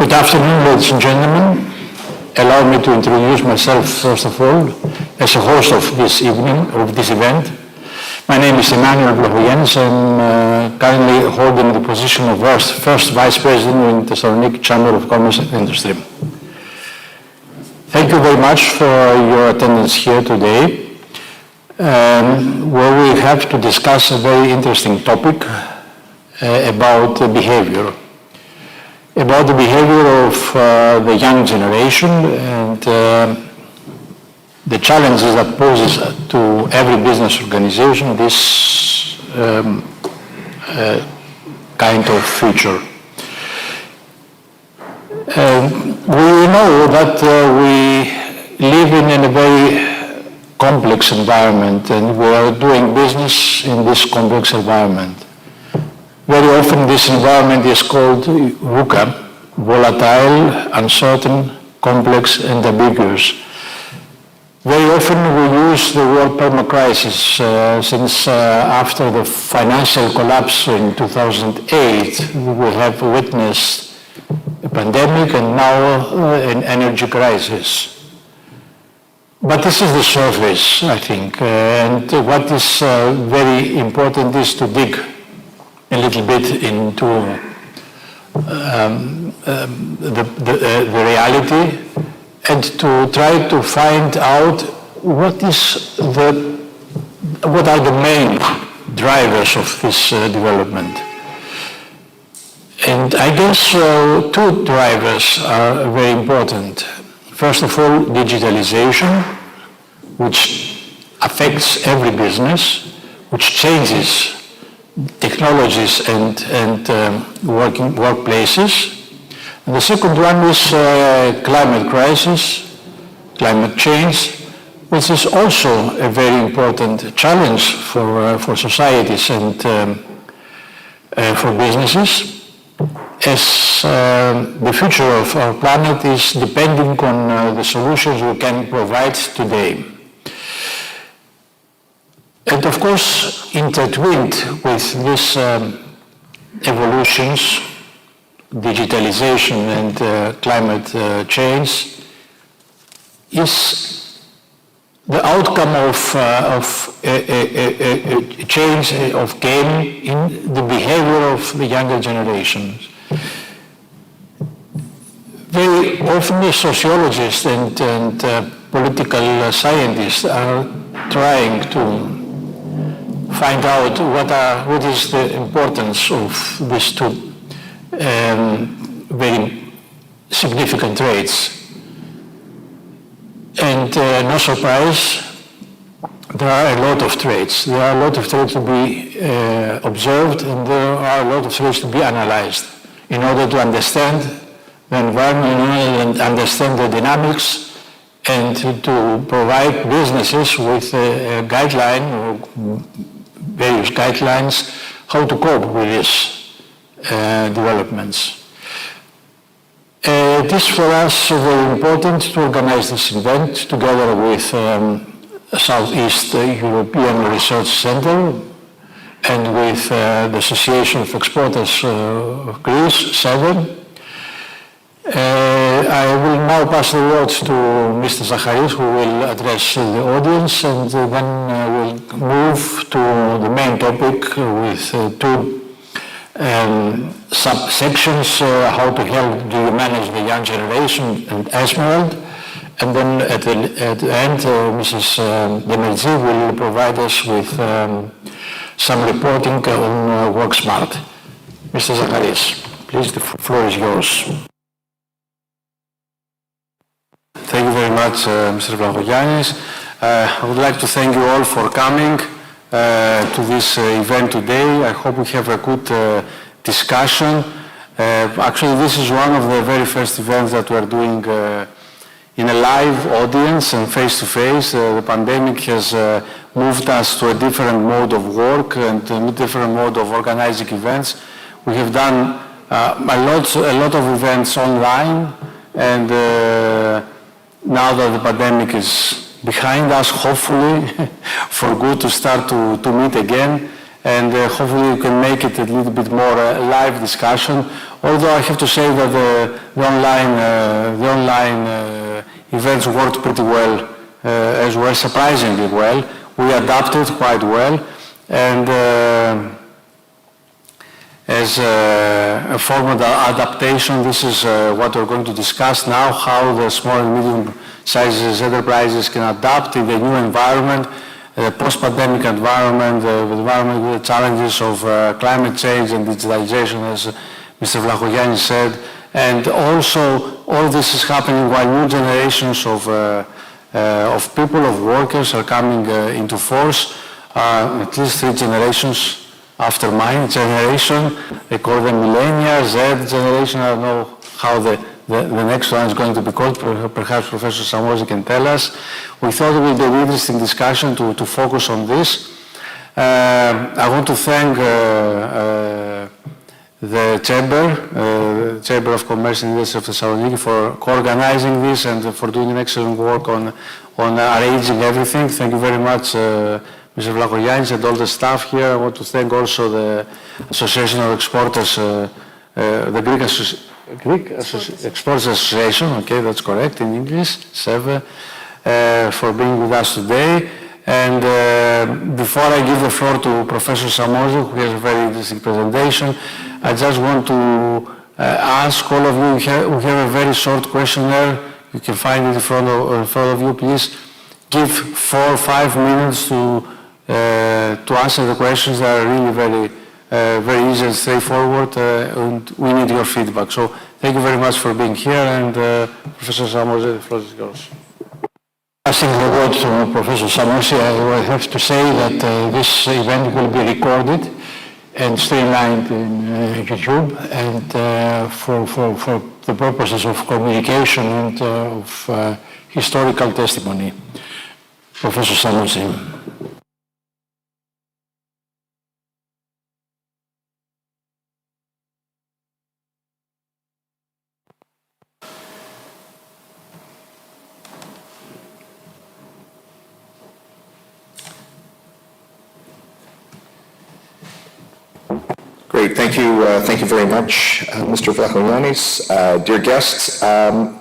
Good afternoon, ladies and gentlemen. Allow me to introduce myself, first of all, as a host of this evening, of this event. My name is Emmanuel. I'm currently holding the position of first Vice President in Thessaloniki Chamber of Commerce and Industry. Thank you very much for your attendance here today, where we have to discuss a very interesting topic about behavior. About the behavior of the young generation and the challenges that poses to every business organization this kind of future. We know that we live in a very complex environment and we are doing business in this complex environment. Very often this environment is called VUCA, volatile, uncertain, complex, and ambiguous. Very often we use the word perma-crisis since after the financial collapse in 2008, we have witnessed a pandemic and now an energy crisis. But this is the surface, I think, and what is very important is to dig a little bit into the reality and to try to find out what are the main drivers of this development. And I guess two drivers are very important. First of all, digitalization, which affects every business, which changes technologies and workplaces. And the second one is climate crisis, climate change, which is also a very important challenge for societies and for businesses, as the future of our planet is depending on the solutions we can provide today. And of course, intertwined with these evolutions, digitalization and climate change, is the outcome of a change of game in the behavior of the younger generations. Very often the sociologists and political scientists are trying to find out what is the importance of these two very significant traits. And no surprise, there are a lot of traits. There are a lot of traits to be observed and there are a lot of traits to be analyzed in order to understand the environment and understand the dynamics and to provide businesses with a guideline or various guidelines how to cope with these developments. It is for us very important to organize this event together with East European Research Centre and with the Association of Exporters of Greece, SEVE. I will now pass the words to Mr. Zacharis, who will address the audience, and then we'll move to the main topic with two subsections, how to help do you manage the young generation and Esmerald, and then at the end, Mrs. Demirci will provide us with some reporting on WorkSmart. Mr. Zacharis, please, the floor is yours. Thank you very much, Mr. Vlachogiannis. I would like to thank you all for coming to this event today. I hope we have a good discussion. Actually, this is one of the very first events that we're doing in a live audience and face-to-face. The pandemic has moved us to a different mode of work and a different mode of organizing events. We have done a lot of events online, and now that the pandemic is behind us, hopefully, for good to start to meet again, and hopefully we can make it a little bit more live discussion although I have to say that the online events worked pretty well as well, surprisingly well. We adapted quite well, and as a form of adaptation, this is what we're going to discuss now, how the small and medium-sized enterprises can adapt in the new environment, the post-pandemic environment, the environment with the challenges of climate change and digitalization, as Mr. Vlachogiannis said. And also, all this is happening while new generations of people, of workers are coming into force, at least 3 generations after my generation. They call them Millennials, Z generation. I don't know how the next one is going to be called. Perhaps Professor Samosi can tell us. We thought it would be an interesting discussion to focus on this. I want to thank the Chamber of Commerce and Industry of Thessaloniki for co-organizing this and for doing an excellent work on arranging everything. Thank you very much, Mr. Vlachogiannis and all the staff here. I want to thank also the Association of Exporters, the Greek Exporters Association, okay, that's correct in English, SEVE, for being with us today. And before I give the floor to Professor Samosi, who has a very interesting presentation, I just want to ask all of you, we have a very short questionnaire. You can find it in front of you. Please give 4 or 5 minutes to answer the questions that are really very easy and straightforward, and we need your feedback. So thank you very much for being here, and Professor Samosi, the floor is yours. Passing the word to Professor Samosi, I have to say that this event will be recorded and streamlined in YouTube, and for the purposes of communication and of historical testimony. Professor Samosi. Great, thank you very much, Mr. Vlachogiannis. Dear guests,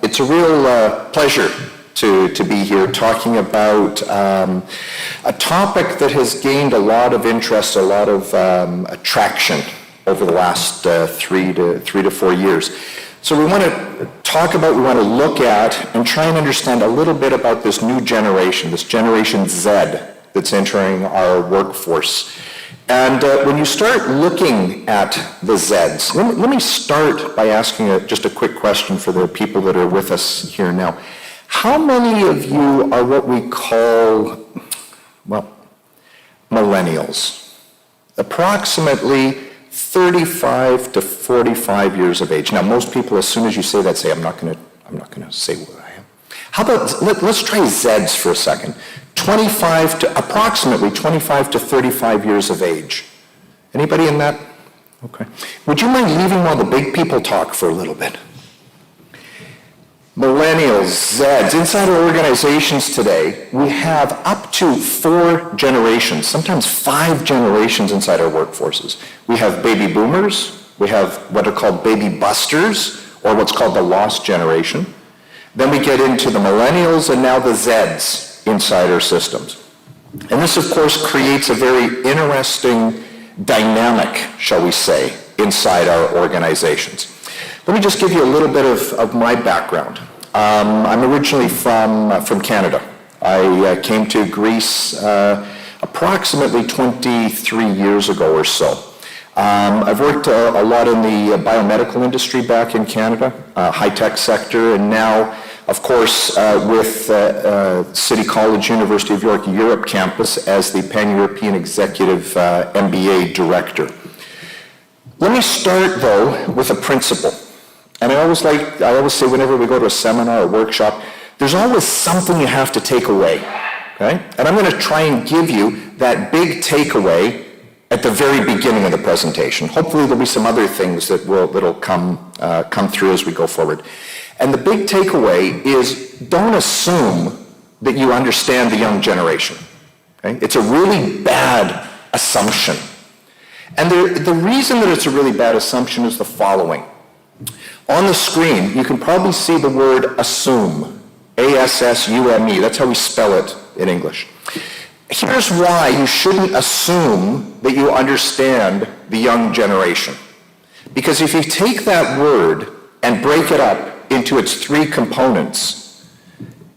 it's a real pleasure to be here talking about a topic that has gained a lot of interest, a lot of attraction over the last 3 to 4 years. So we want to talk about, we want to look at and try and understand a little bit about this new generation, this Generation Z that's entering our workforce. And when you start looking at the Zs, let me start by asking just a quick question for the people that are with us here now. How many of you are what we call, well, millennials? Approximately 35 to 45 years of age. Now, most people, as soon as you say that, say, I'm not going to say what I am. How about, let's try Zs for a second. Approximately 25 to 35 years of age. Anybody in that? Okay. Would you mind leaving while the big people talk for a little bit? Millennials, Zs, inside our organizations today, we have up to 4 generations, sometimes 5 generations inside our workforces. We have baby boomers, we have what are called baby busters, or what's called the lost generation. Then we get into the millennials and now the Zs inside our systems. And this, of course, creates a very interesting dynamic, shall we say, inside our organizations. Let me just give you a little bit of my background. I'm originally from Canada. I came to Greece approximately 23 years ago or so. I've worked a lot in the biomedical industry back in Canada, high-tech sector, and now, of course, with City College, University of York, Europe campus as the Pan-European Executive MBA Director. Let me start, though, with a principle. And I always say whenever we go to a seminar or workshop, there's always something you have to take away, okay? And I'm going to try and give you that big takeaway at the very beginning of the presentation. Hopefully there'll be some other things that'll come through as we go forward. And the big takeaway is don't assume that you understand the young generation. Okay? It's a really bad assumption. And the reason that it's a really bad assumption is the following. On the screen, you can probably see the word assume, A-S-S-U-M-E. That's how we spell it in English. Here's why you shouldn't assume that you understand the young generation. Because if you take that word and break it up into its three components,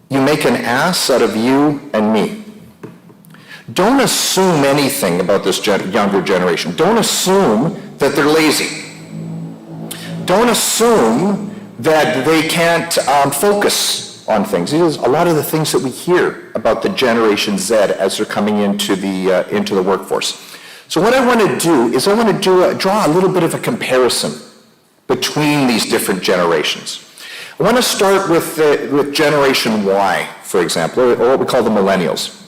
you make an ass out of you and me. Don't assume anything about this younger generation. Don't assume that they're lazy. Don't assume that they can't focus on things. These are a lot of the things that we hear about the Generation Z as they're coming into the workforce. So what I want to do is I want to draw a little bit of a comparison between these different generations. I want to start with Generation Y, for example, or what we call the Millennials.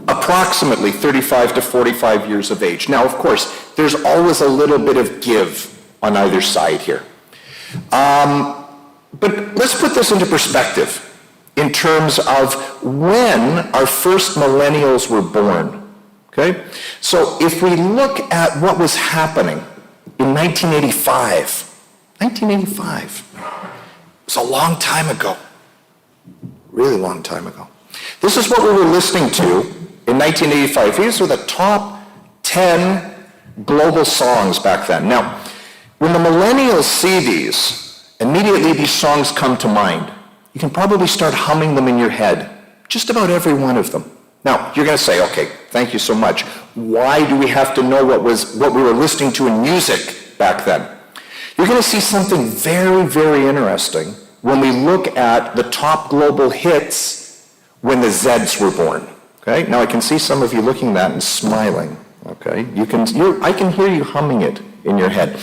Approximately 35 to 45 years of age. Now, of course, there's always a little bit of give on either side here. But let's put this into perspective in terms of when our first millennials were born, okay? So if we look at what was happening in 1985, it's a long time ago, really long time ago. This is what we were listening to in 1985. These were the top 10 global songs back then. Now, when the millennials see these, immediately these songs come to mind. You can probably start humming them in your head, just about every one of them. Now, you're going to say, okay, thank you so much. Why do we have to know what we were listening to in music back then? You're going to see something very, very interesting when we look at the top global hits when the Zeds were born. Okay? Now, I can see some of you looking at that and smiling. Okay? I can hear you humming it in your head.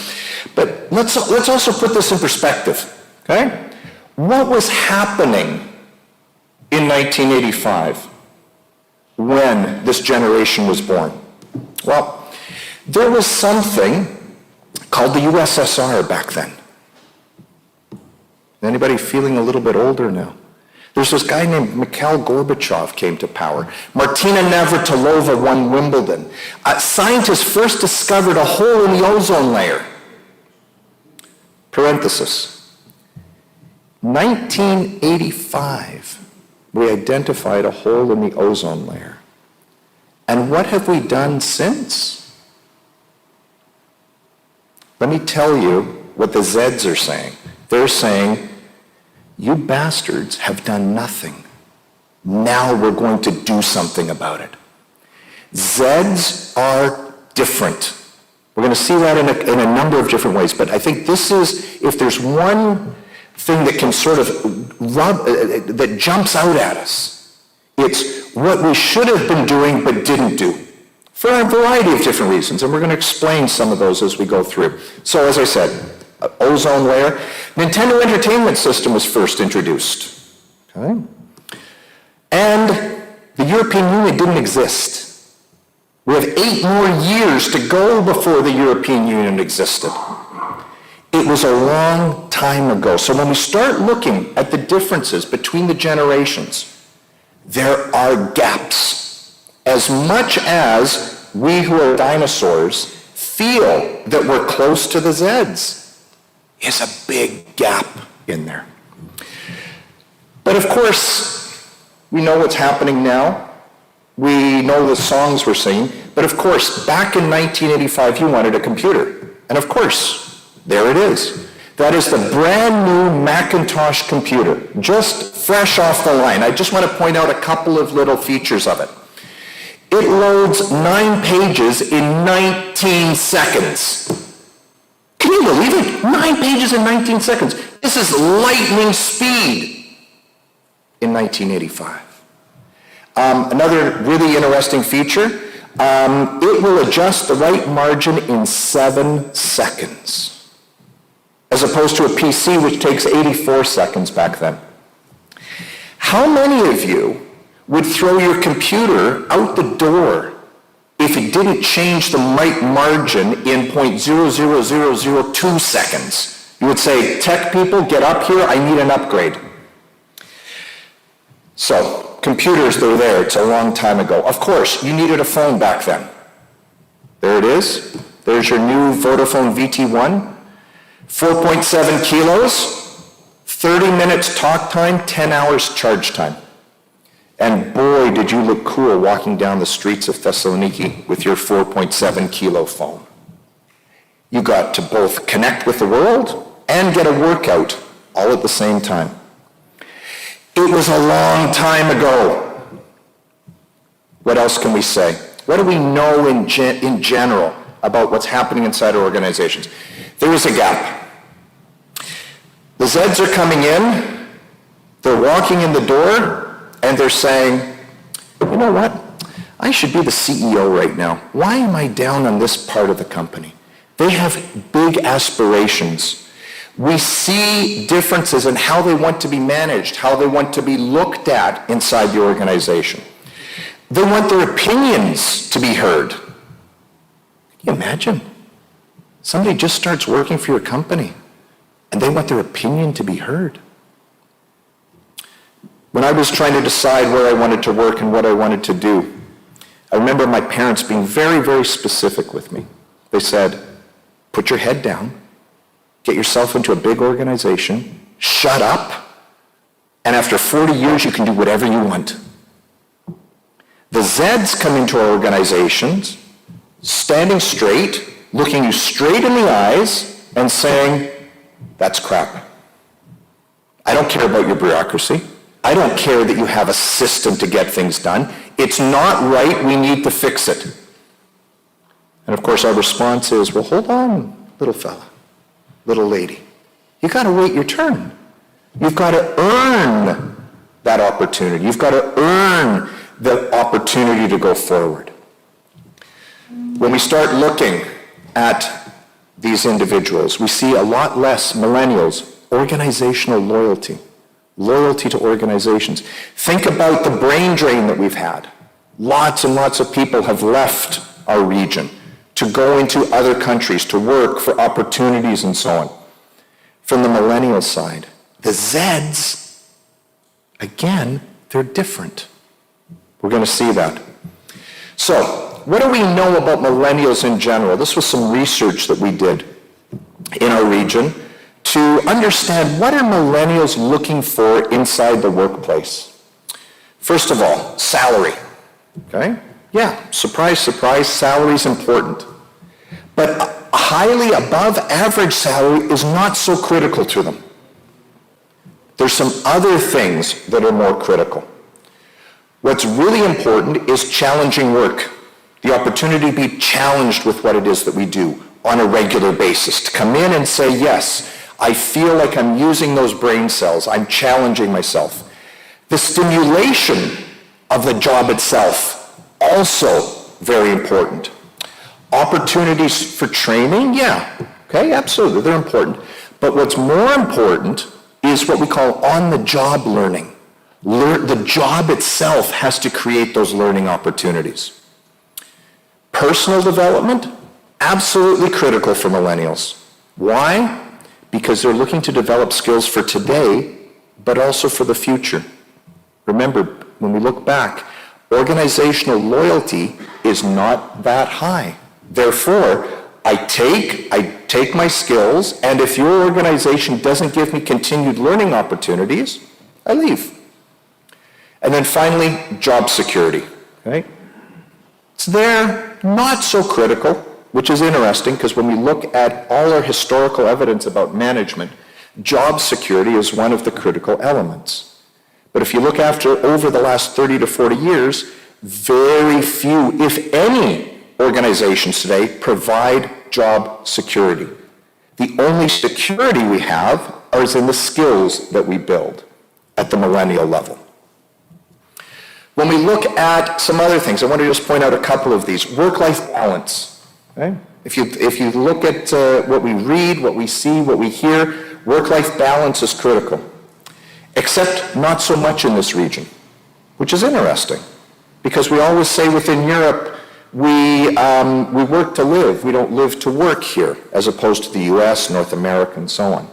But let's also put this in perspective. Okay? What was happening in 1985 when this generation was born? Well, there was something called the USSR back then. Anybody feeling a little bit older now? There's this guy named Mikhail Gorbachev came to power. Martina Navratilova won Wimbledon. Scientists first discovered a hole in the ozone layer. Parenthesis. 1985, we identified a hole in the ozone layer. And what have we done since? Let me tell you what the Zeds are saying. They're saying, you bastards have done nothing. Now we're going to do something about it. Zeds are different. We're going to see that in a number of different ways, but I think this is, if there's one thing that can sort of that jumps out at us, it's what we should have been doing but didn't do. For a variety of different reasons, and we're going to explain some of those as we go through. So as I said, ozone layer. Nintendo Entertainment System was first introduced. Okay? And the European Union didn't exist. We have 8 more years to go before the European Union existed. It was a long time ago. So when we start looking at the differences between the generations, there are gaps. As much as we who are dinosaurs feel that we're close to the Zeds, is a big gap in there. But of course, we know what's happening now. We know the songs we're singing. But of course, back in 1985, you wanted a computer. And of course, there it is. That is the brand new Macintosh computer, just fresh off the line. I just want to point out a couple of little features of it. It loads 9 pages in 19 seconds. Can you believe it? 9 pages in 19 seconds. This is lightning speed in 1985. Another really interesting feature, it will adjust the right margin in 7 seconds, as opposed to a PC which takes 84 seconds back then. How many of you would throw your computer out the door if it didn't change the right margin in 0.00002 seconds? You would say, tech people, get up here, I need an upgrade. So, computers, they're there. It's a long time ago. Of course, you needed a phone back then. There it is. There's your new Vodafone VT1. 4.7 kilos, 30 minutes talk time, 10 hours charge time. And boy, did you look cool walking down the streets of Thessaloniki with your 4.7 kilo phone. You got to both connect with the world and get a workout all at the same time. It was a long time ago. What else can we say? What do we know in general about what's happening inside our organizations? There is a gap. The Zeds are coming in, they're walking in the door, and they're saying, you know what? I should be the CEO right now. Why am I down on this part of the company? They have big aspirations. We see differences in how they want to be managed, how they want to be looked at inside the organization. They want their opinions to be heard. Can you imagine? Somebody just starts working for your company and they want their opinion to be heard. When I was trying to decide where I wanted to work and what I wanted to do, I remember my parents being very, very specific with me. They said, put your head down, get yourself into a big organization, shut up, and after 40 years you can do whatever you want. The Zeds come into our organizations, standing straight, looking you straight in the eyes, and saying, that's crap. I don't care about your bureaucracy. I don't care that you have a system to get things done. It's not right. We need to fix it. And of course, our response is, well, hold on, little fella, little lady. You got to wait your turn. You've got to earn that opportunity. You've got to earn the opportunity to go forward. When we start looking at these individuals, we see a lot less millennials, organizational loyalty, loyalty to organizations. Think about the brain drain that we've had. Lots and lots of people have left our region to go into other countries, to work for opportunities and so on. From the millennial side, the Zeds, again, they're different. We're going to see that. So, what do we know about millennials in general? This was some research that we did in our region to understand what are millennials looking for inside the workplace. First of all, salary. Okay? Yeah, surprise, surprise, salary is important. But a highly above average salary is not so critical to them. There's some other things that are more critical. What's really important is challenging work. The opportunity to be challenged with what it is that we do on a regular basis. To come in and say, yes, I feel like I'm using those brain cells. I'm challenging myself. The stimulation of the job itself, also very important. Opportunities for training, yeah, okay, absolutely, they're important. But what's more important is what we call on-the-job learning. The job itself has to create those learning opportunities. Personal development, absolutely critical for millennials. Why? Because they're looking to develop skills for today, but also for the future. Remember, when we look back, organizational loyalty is not that high. Therefore, I take my skills, and if your organization doesn't give me continued learning opportunities, I leave. And then finally, job security. Okay? It's there, not so critical, which is interesting because when we look at all our historical evidence about management, job security is one of the critical elements. But if you look over the last 30 to 40 years, very few, if any, organizations today provide job security. The only security we have is in the skills that we build at the millennial level. When we look at some other things, I want to just point out a couple of these. Work-life balance. Okay? If you look at what we read, what we see, what we hear, work-life balance is critical. Except not so much in this region, which is interesting. Because we always say within Europe, we work to live. We don't live to work here, as opposed to the US, North America, and so on.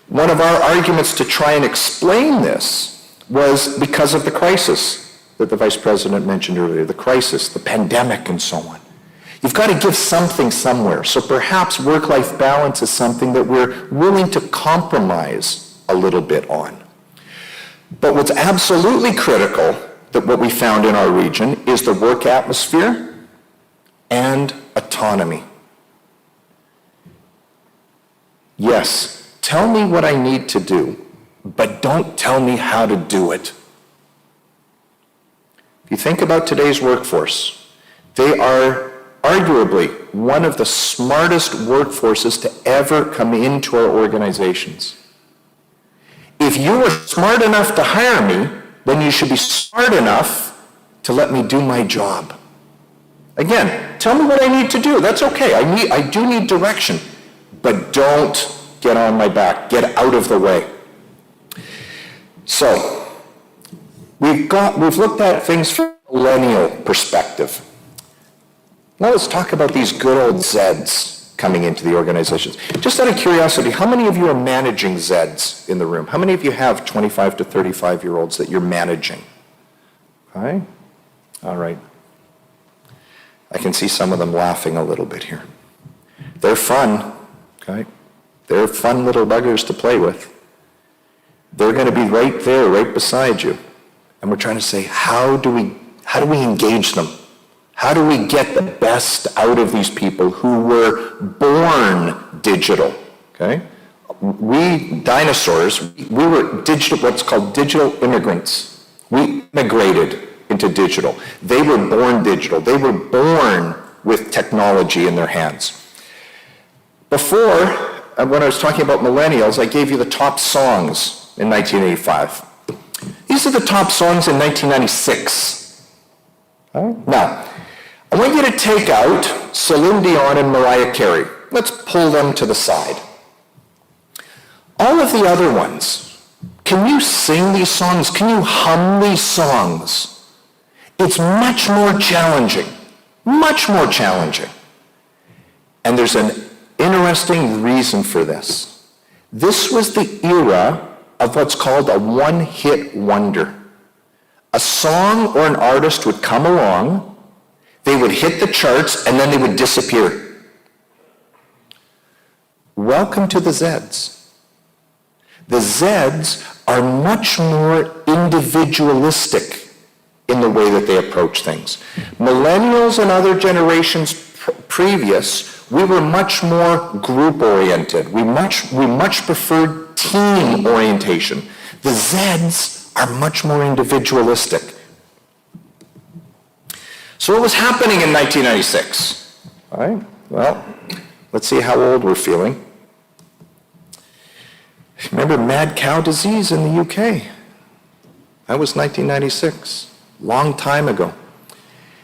One of our arguments to try and explain this was because of the crisis that the Vice President mentioned earlier, the crisis, the pandemic, and so on. You've got to give something somewhere. So perhaps work-life balance is something that we're willing to compromise a little bit on. But what's absolutely critical, that what we found in our region, is the work atmosphere and autonomy. Yes, tell me what I need to do, but don't tell me how to do it. If you think about today's workforce, they are arguably one of the smartest workforces to ever come into our organizations. If you were smart enough to hire me, then you should be smart enough to let me do my job. Again, tell me what I need to do. That's okay. I do need direction. But don't get on my back. Get out of the way. So, we've looked at things from a millennial perspective. Now let's talk about these good old Zeds coming into the organizations. Just out of curiosity, how many of you are managing Zeds in the room? How many of you have 25 to 35-year-olds that you're managing? Okay? All right. I can see some of them laughing a little bit here. They're fun. Okay? They're fun little buggers to play with. They're going to be right there, right beside you. And we're trying to say, how do we engage them? How do we get the best out of these people who were born digital? Okay? We dinosaurs, we were digital, what's called digital immigrants. We immigrated into digital. They were born digital. They were born with technology in their hands. Before, when I was talking about millennials, I gave you the top songs in 1985. These are the top songs in 1996. Okay? Now, I want you to take out Celine Dion and Mariah Carey. Let's pull them to the side. All of the other ones, can you sing these songs? Can you hum these songs? It's much more challenging. Much more challenging. And there's an interesting reason for this. This was the era of what's called a one-hit wonder. A song or an artist would come along, they would hit the charts, and then they would disappear. Welcome to the Zeds. The Zeds are much more individualistic in the way that they approach things. Millennials and other generations previous, we were much more group-oriented. We much preferred team orientation. The Zeds are much more individualistic. So what was happening in 1996? All right, well, let's see how old we're feeling. Remember mad cow disease in the UK? That was 1996, long time ago.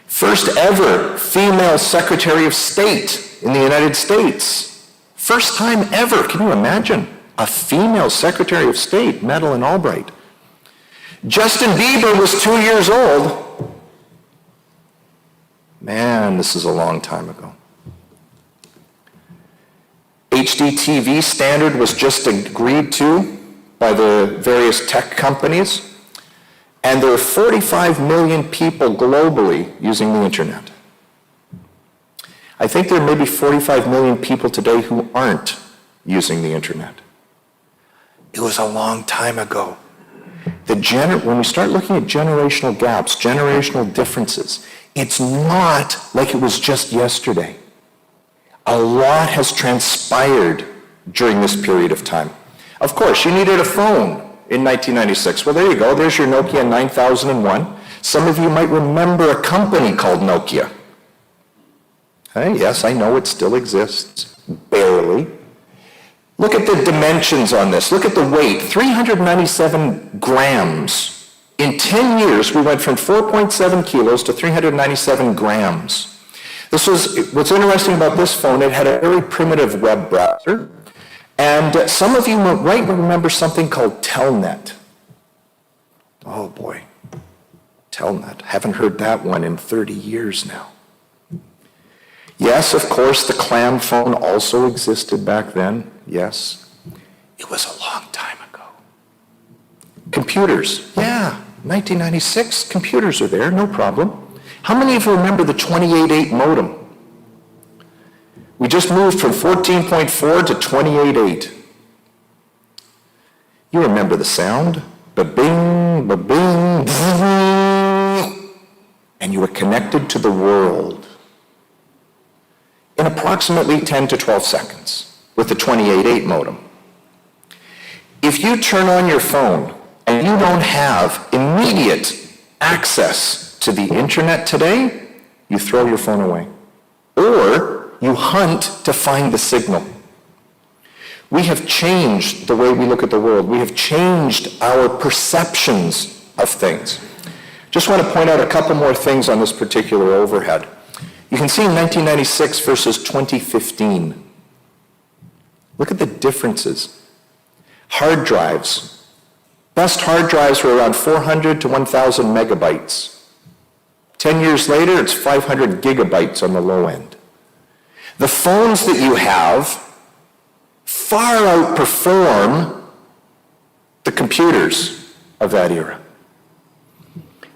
First ever female Secretary of State in the United States. First time ever, can you imagine? A female Secretary of State, Madeleine Albright. Justin Bieber was 2 years old. Man, this is a long time ago. HD TV standard was just agreed to by the various tech companies. And there are 45 million people globally using the internet. I think there may be 45 million people today who aren't using the internet. It was a long time ago. When we start looking at generational gaps, generational differences, it's not like it was just yesterday. A lot has transpired during this period of time. Of course, you needed a phone in 1996. Well, there you go. There's your Nokia 9001. Some of you might remember a company called Nokia. Hey, yes, I know it still exists. Barely. Look at the dimensions on this. Look at the weight. 397 grams. In 10 years, we went from 4.7 kilos to 397 grams. What's interesting about this phone, it had a very primitive web browser. And some of you might remember something called Telnet. Oh boy, Telnet. Haven't heard that one in 30 years now. Yes, of course, the clam phone also existed back then. Yes. It was a long time ago. Computers. Yeah, 1996, computers are there, no problem. How many of you remember the 28.8 modem? We just moved from 14.4 to 28.8. You remember the sound? Ba-bing, ba-bing, and you were connected to the world in approximately 10 to 12 seconds with the 28.8 modem. If you turn on your phone and you don't have immediate access to the internet today, you throw your phone away. Or you hunt to find the signal. We have changed the way we look at the world. We have changed our perceptions of things. Just want to point out a couple more things on this particular overhead. You can see in 1996 versus 2015. Look at the differences. Hard drives. Best hard drives were around 400 to 1,000 megabytes. 10 years later, it's 500 gigabytes on the low end. The phones that you have far outperform the computers of that era.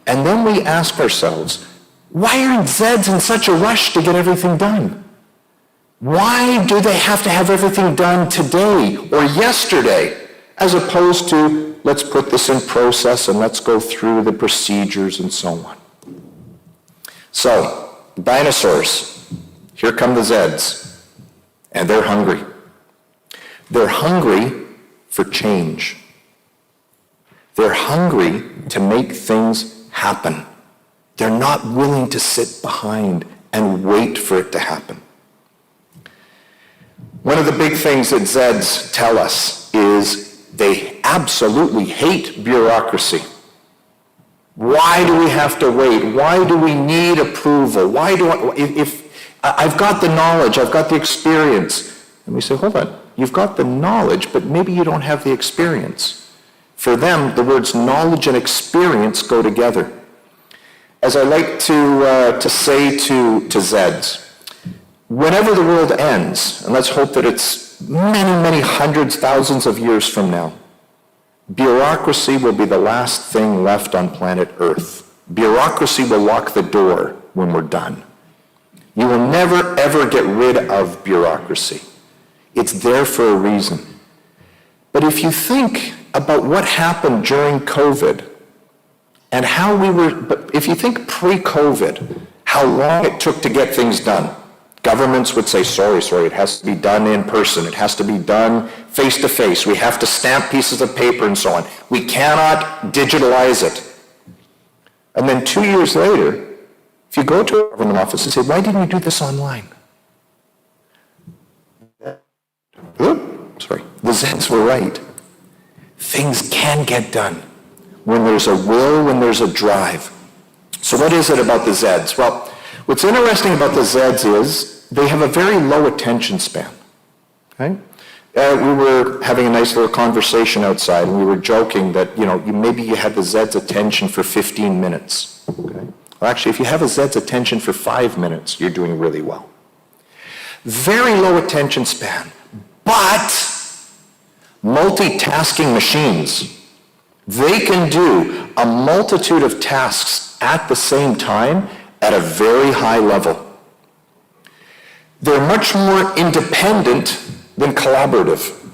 And then we ask ourselves, why are Zeds in such a rush to get everything done? Why do they have to have everything done today or yesterday, as opposed to let's put this in process and let's go through the procedures and so on? So, dinosaurs, here come the Zeds, and they're hungry. They're hungry for change. They're hungry to make things happen. They're not willing to sit behind and wait for it to happen. One of the big things that Zeds tell us is they absolutely hate bureaucracy. Why do we have to wait? Why do we need approval? Why do I've got the knowledge, I've got the experience. And we say, hold on, you've got the knowledge, but maybe you don't have the experience. For them, the words knowledge and experience go together. As I like to say to Zeds, whenever the world ends, and let's hope that it's many, many hundreds, thousands of years from now, bureaucracy will be the last thing left on planet Earth. Bureaucracy will lock the door when we're done. You will never, ever get rid of bureaucracy. It's there for a reason. But if you think about what happened during COVID and how but if you think pre-COVID, how long it took to get things done, governments would say, sorry, it has to be done in person. It has to be done face-to-face. We have to stamp pieces of paper and so on. We cannot digitalize it. And then 2 years later, if you go to a government office and say, why didn't you do this online? The Zeds were right. Things can get done when there's a will, when there's a drive. So what is it about the Zeds? Well, what's interesting about the Zeds is they have a very low attention span. Okay? We were having a nice little conversation outside, and we were joking that, maybe you had the Zeds' attention for 15 minutes. Okay? Well, actually, if you have a Zeds' attention for 5 minutes, you're doing really well. Very low attention span, but multitasking machines. They can do a multitude of tasks at the same time at a very high level. They're much more independent than collaborative.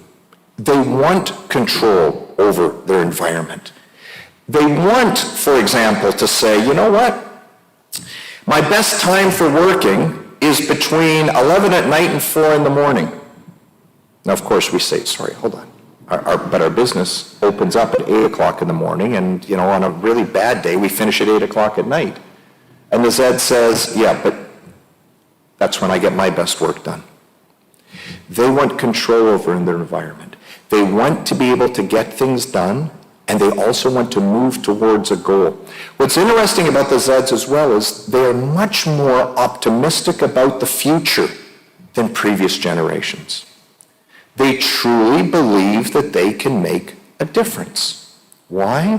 They want control over their environment. They want, for example, to say, you know what? My best time for working is between 11 at night and 4 in the morning. Now, of course, we say, sorry, hold on. But our business opens up at 8 o'clock in the morning, and, on a really bad day, we finish at 8 o'clock at night. And the Zed says, yeah, but that's when I get my best work done. They want control over their environment. They want to be able to get things done, and they also want to move towards a goal. What's interesting about the Zeds as well is they are much more optimistic about the future than previous generations. They truly believe that they can make a difference. Why?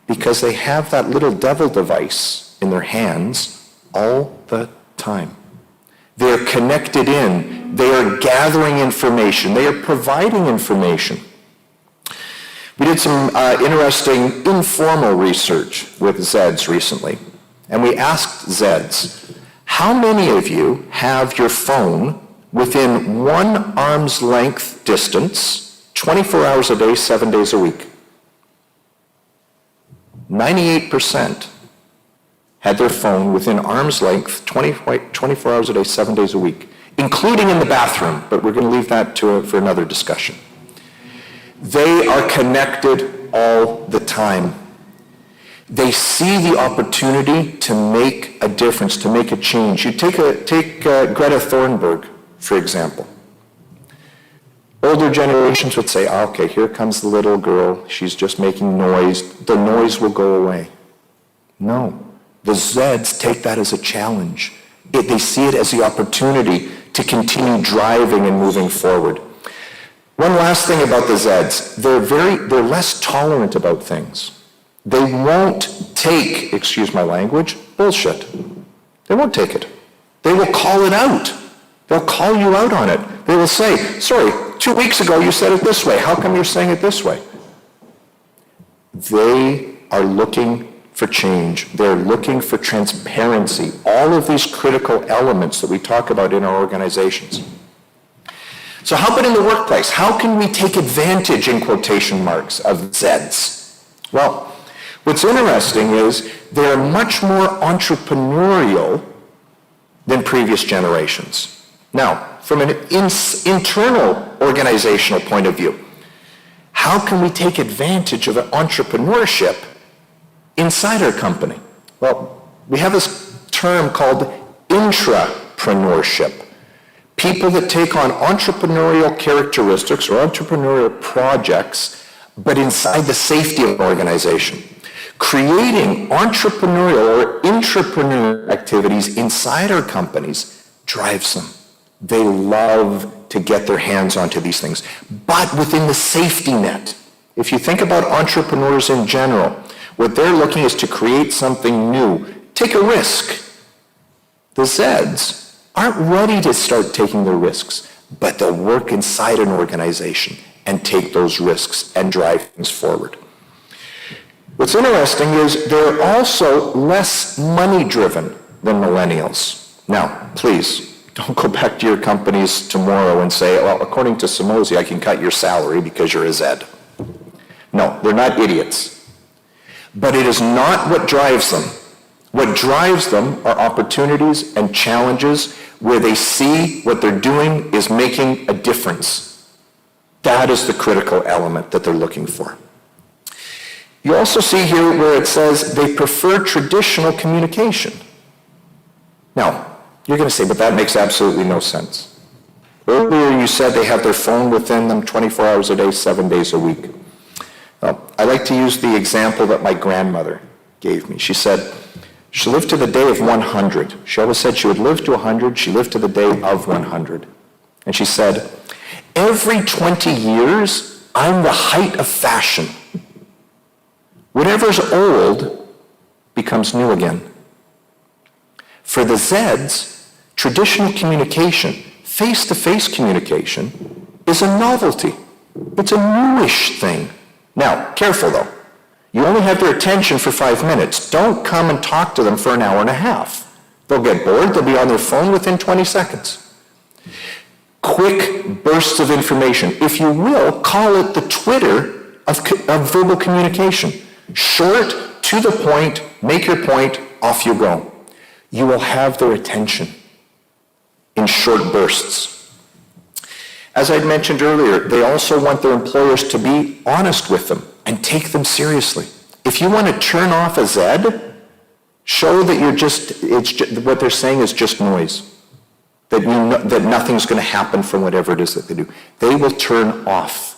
Because they have that little devil device in their hands all the time. They are connected in. They are gathering information. They are providing information. We did some interesting informal research with Zeds recently, and we asked Zeds, how many of you have your phone within 1 arm's length distance, 24 hours a day, 7 days a week. 98% had their phone within arm's length, 24 hours a day, 7 days a week, including in the bathroom, but we're going to leave that for another discussion. They are connected all the time. They see the opportunity to make a difference, to make a change. You take Greta Thunberg, for example. Older generations would say, oh, okay, here comes the little girl. She's just making noise. The noise will go away. No. The Zeds take that as a challenge. They see it as the opportunity to continue driving and moving forward. One last thing about the Zeds. They're less tolerant about things. They won't take, excuse my language, bullshit. They won't take it. They will call it out. They'll call you out on it. They will say, sorry, 2 weeks ago you said it this way. How come you're saying it this way? They are looking for change. They're looking for transparency. All of these critical elements that we talk about in our organizations. So how about in the workplace? How can we take advantage, in quotation marks, of Zeds? Well, what's interesting is they're much more entrepreneurial than previous generations. Now, from an internal organizational point of view, how can we take advantage of entrepreneurship inside our company? Well, we have this term called intrapreneurship. People that take on entrepreneurial characteristics or entrepreneurial projects, but inside the safety of an organization. Creating entrepreneurial or intrapreneurial activities inside our companies drives them. They love to get their hands onto these things, but within the safety net. If you think about entrepreneurs in general, what they're looking is to create something new, take a risk. The Zeds aren't ready to start taking the risks, but they'll work inside an organization and take those risks and drive things forward. What's interesting is they're also less money-driven than millennials. Now, please, don't go back to your companies tomorrow and say, well, according to Somozy, I can cut your salary because you're a Zed. No, they're not idiots. But it is not what drives them. What drives them are opportunities and challenges where they see what they're doing is making a difference. That is the critical element that they're looking for. You also see here where it says they prefer traditional communication. Now, you're going to say, but that makes absolutely no sense. Earlier you said they have their phone within them 24 hours a day, 7 days a week. I like to use the example that my grandmother gave me. She said she lived to the day of 100. She always said she would live to 100. She lived to the day of 100. And she said, every 20 years, I'm the height of fashion. Whatever's old becomes new again. For the Zeds, traditional communication, face-to-face communication, is a novelty. It's a newish thing. Now, careful though. You only have their attention for 5 minutes. Don't come and talk to them for an hour and a half. They'll get bored. They'll be on their phone within 20 seconds. Quick bursts of information. If you will, call it the Twitter of verbal communication. Short, to the point, make your point, off you go. You will have their attention in short bursts. As I mentioned earlier, they also want their employers to be honest with them and take them seriously. If you want to turn off a Zed, show that what they're saying is just noise, that nothing's going to happen from whatever it is that they do. They will turn off.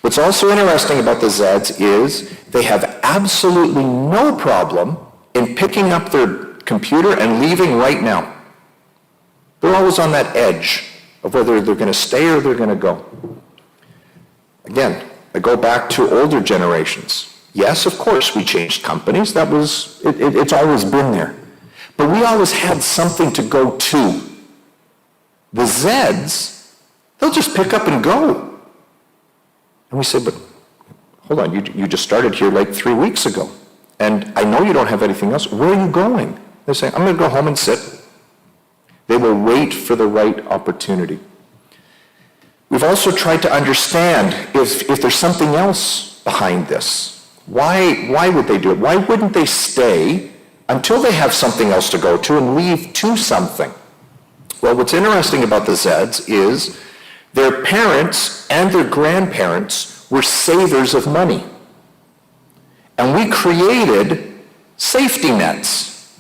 What's also interesting about the Zeds is they have absolutely no problem in picking up their computer and leaving right now. They're always on that edge of whether they're going to stay or they're going to go. Again, I go back to older generations. Yes, of course, we changed companies. It's always been there. But we always had something to go to. The Zeds, they'll just pick up and go. And we say, but hold on, you just started here like 3 weeks ago. And I know you don't have anything else. Where are you going? They're saying, I'm going to go home and sit. They will wait for the right opportunity. We've also tried to understand if there's something else behind this. Why would they do it? Why wouldn't they stay until they have something else to go to and leave to something? Well, what's interesting about the Zeds is their parents and their grandparents were savers of money. And we created safety nets.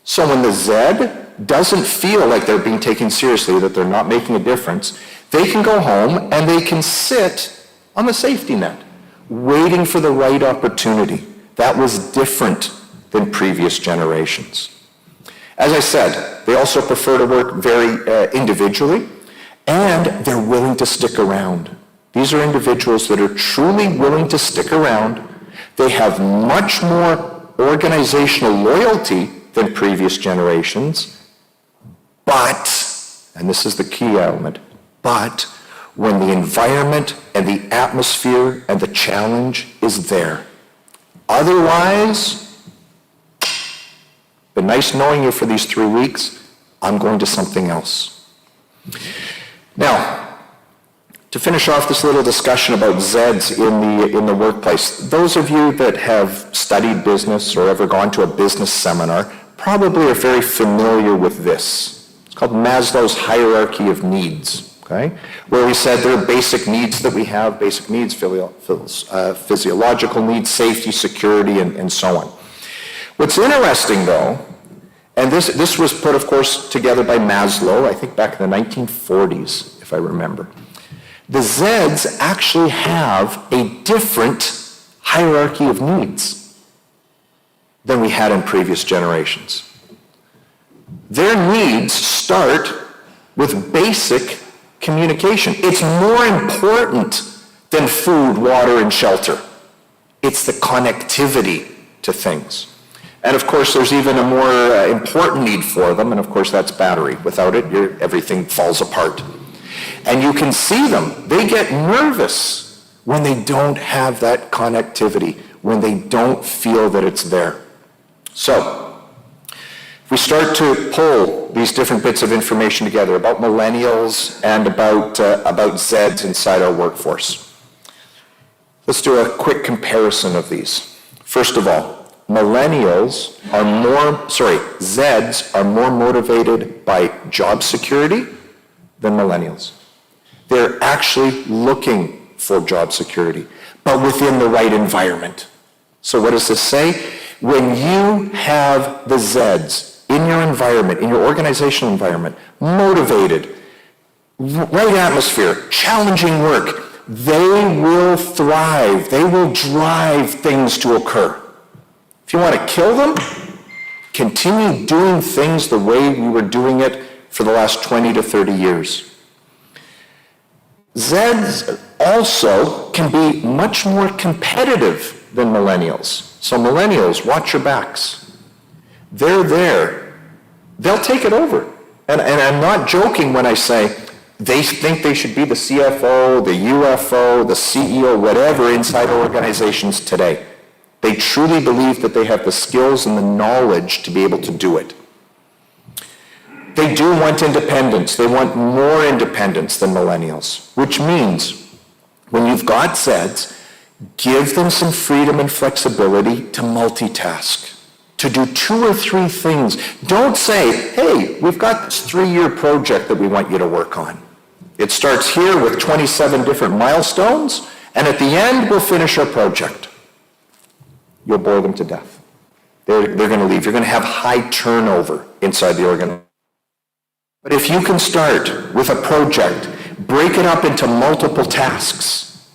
So when the Zed doesn't feel like they're being taken seriously, that they're not making a difference, they can go home and they can sit on the safety net, waiting for the right opportunity. That was different than previous generations. As I said, they also prefer to work very individually, and they're willing to stick around. These are individuals that are truly willing to stick around. They have much more organizational loyalty than previous generations, but, and this is the key element, but when the environment and the atmosphere and the challenge is there. Otherwise, been nice knowing you for these 3 weeks, I'm going to something else. Now, to finish off this little discussion about Zeds in the workplace, those of you that have studied business or ever gone to a business seminar probably are very familiar with this. It's called Maslow's hierarchy of needs, okay? Where we said there are basic needs that we have, basic needs, physiological needs, safety, security, and so on. What's interesting, though, and this was put, of course, together by Maslow, I think back in the 1940s, if I remember. The Zeds actually have a different hierarchy of needs than we had in previous generations. Their needs start with basic communication. It's more important than food, water, and shelter. It's the connectivity to things. And of course, there's even a more important need for them, and of course, that's battery. Without it, everything falls apart. And you can see them. They get nervous when they don't have that connectivity, when they don't feel that it's there. So, if we start to pull these different bits of information together about millennials and about Zeds inside our workforce, let's do a quick comparison of these. First of all, Zeds are more motivated by job security than millennials. They're actually looking for job security, but within the right environment. So what does this say? When you have the Zeds in your environment, in your organizational environment, motivated, right atmosphere, challenging work, they will thrive. They will drive things to occur. If you want to kill them, continue doing things the way we were doing it for the last 20 to 30 years. Zeds also can be much more competitive than millennials. So millennials, watch your backs. They're there. They'll take it over. And I'm not joking when I say they think they should be the CFO, the UFO, the CEO, whatever inside organizations today. They truly believe that they have the skills and the knowledge to be able to do it. They do want independence. They want more independence than millennials, which means when you've got Zeds, give them some freedom and flexibility to multitask, to do 2 or 3 things. Don't say, hey, we've got this 3-year project that we want you to work on. It starts here with 27 different milestones, and at the end, we'll finish our project. You'll bore them to death. They're going to leave. You're going to have high turnover inside the organization. But if you can start with a project, break it up into multiple tasks,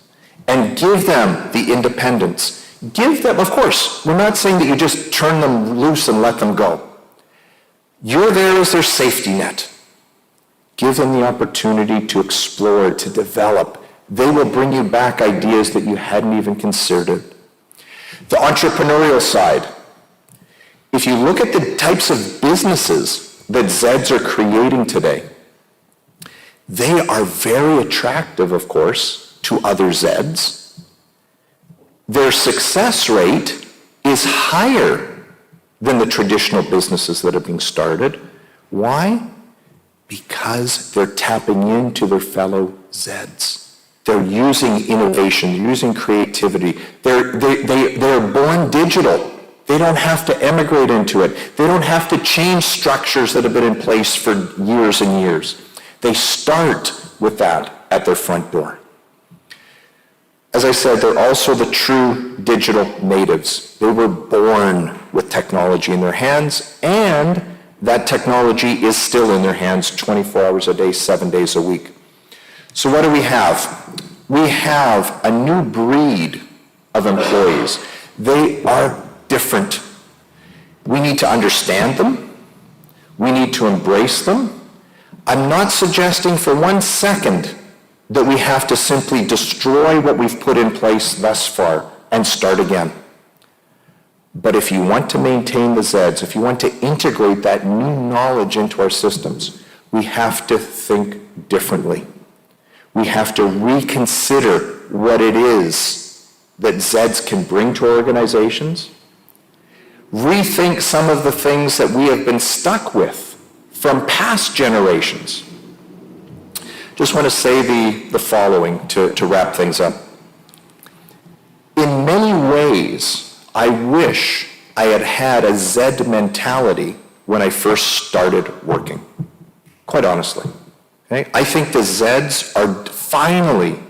and give them the independence. Give them, of course, we're not saying that you just turn them loose and let them go. You're there as their safety net. Give them the opportunity to explore, to develop. They will bring you back ideas that you hadn't even considered. The entrepreneurial side. If you look at the types of businesses that Zeds are creating today, they are very attractive, of course, to other Zeds. Their success rate is higher than the traditional businesses that are being started. Why? Because they're tapping into their fellow Zeds. They're using innovation, using creativity. They're born digital. They don't have to emigrate into it. They don't have to change structures that have been in place for years and years. They start with that at their front door. As I said, they're also the true digital natives. They were born with technology in their hands, and that technology is still in their hands 24 hours a day, 7 days a week. So what do we have? We have a new breed of employees. They are different. We need to understand them. We need to embrace them. I'm not suggesting for 1 second that we have to simply destroy what we've put in place thus far and start again. But if you want to maintain the Zeds, if you want to integrate that new knowledge into our systems, we have to think differently. We have to reconsider what it is that Zeds can bring to our organizations, rethink some of the things that we have been stuck with from past generations. Just want to say the following to wrap things up. In many ways, I wish I had had a Zed mentality when I first started working, quite honestly. Okay? I think the Zeds are finally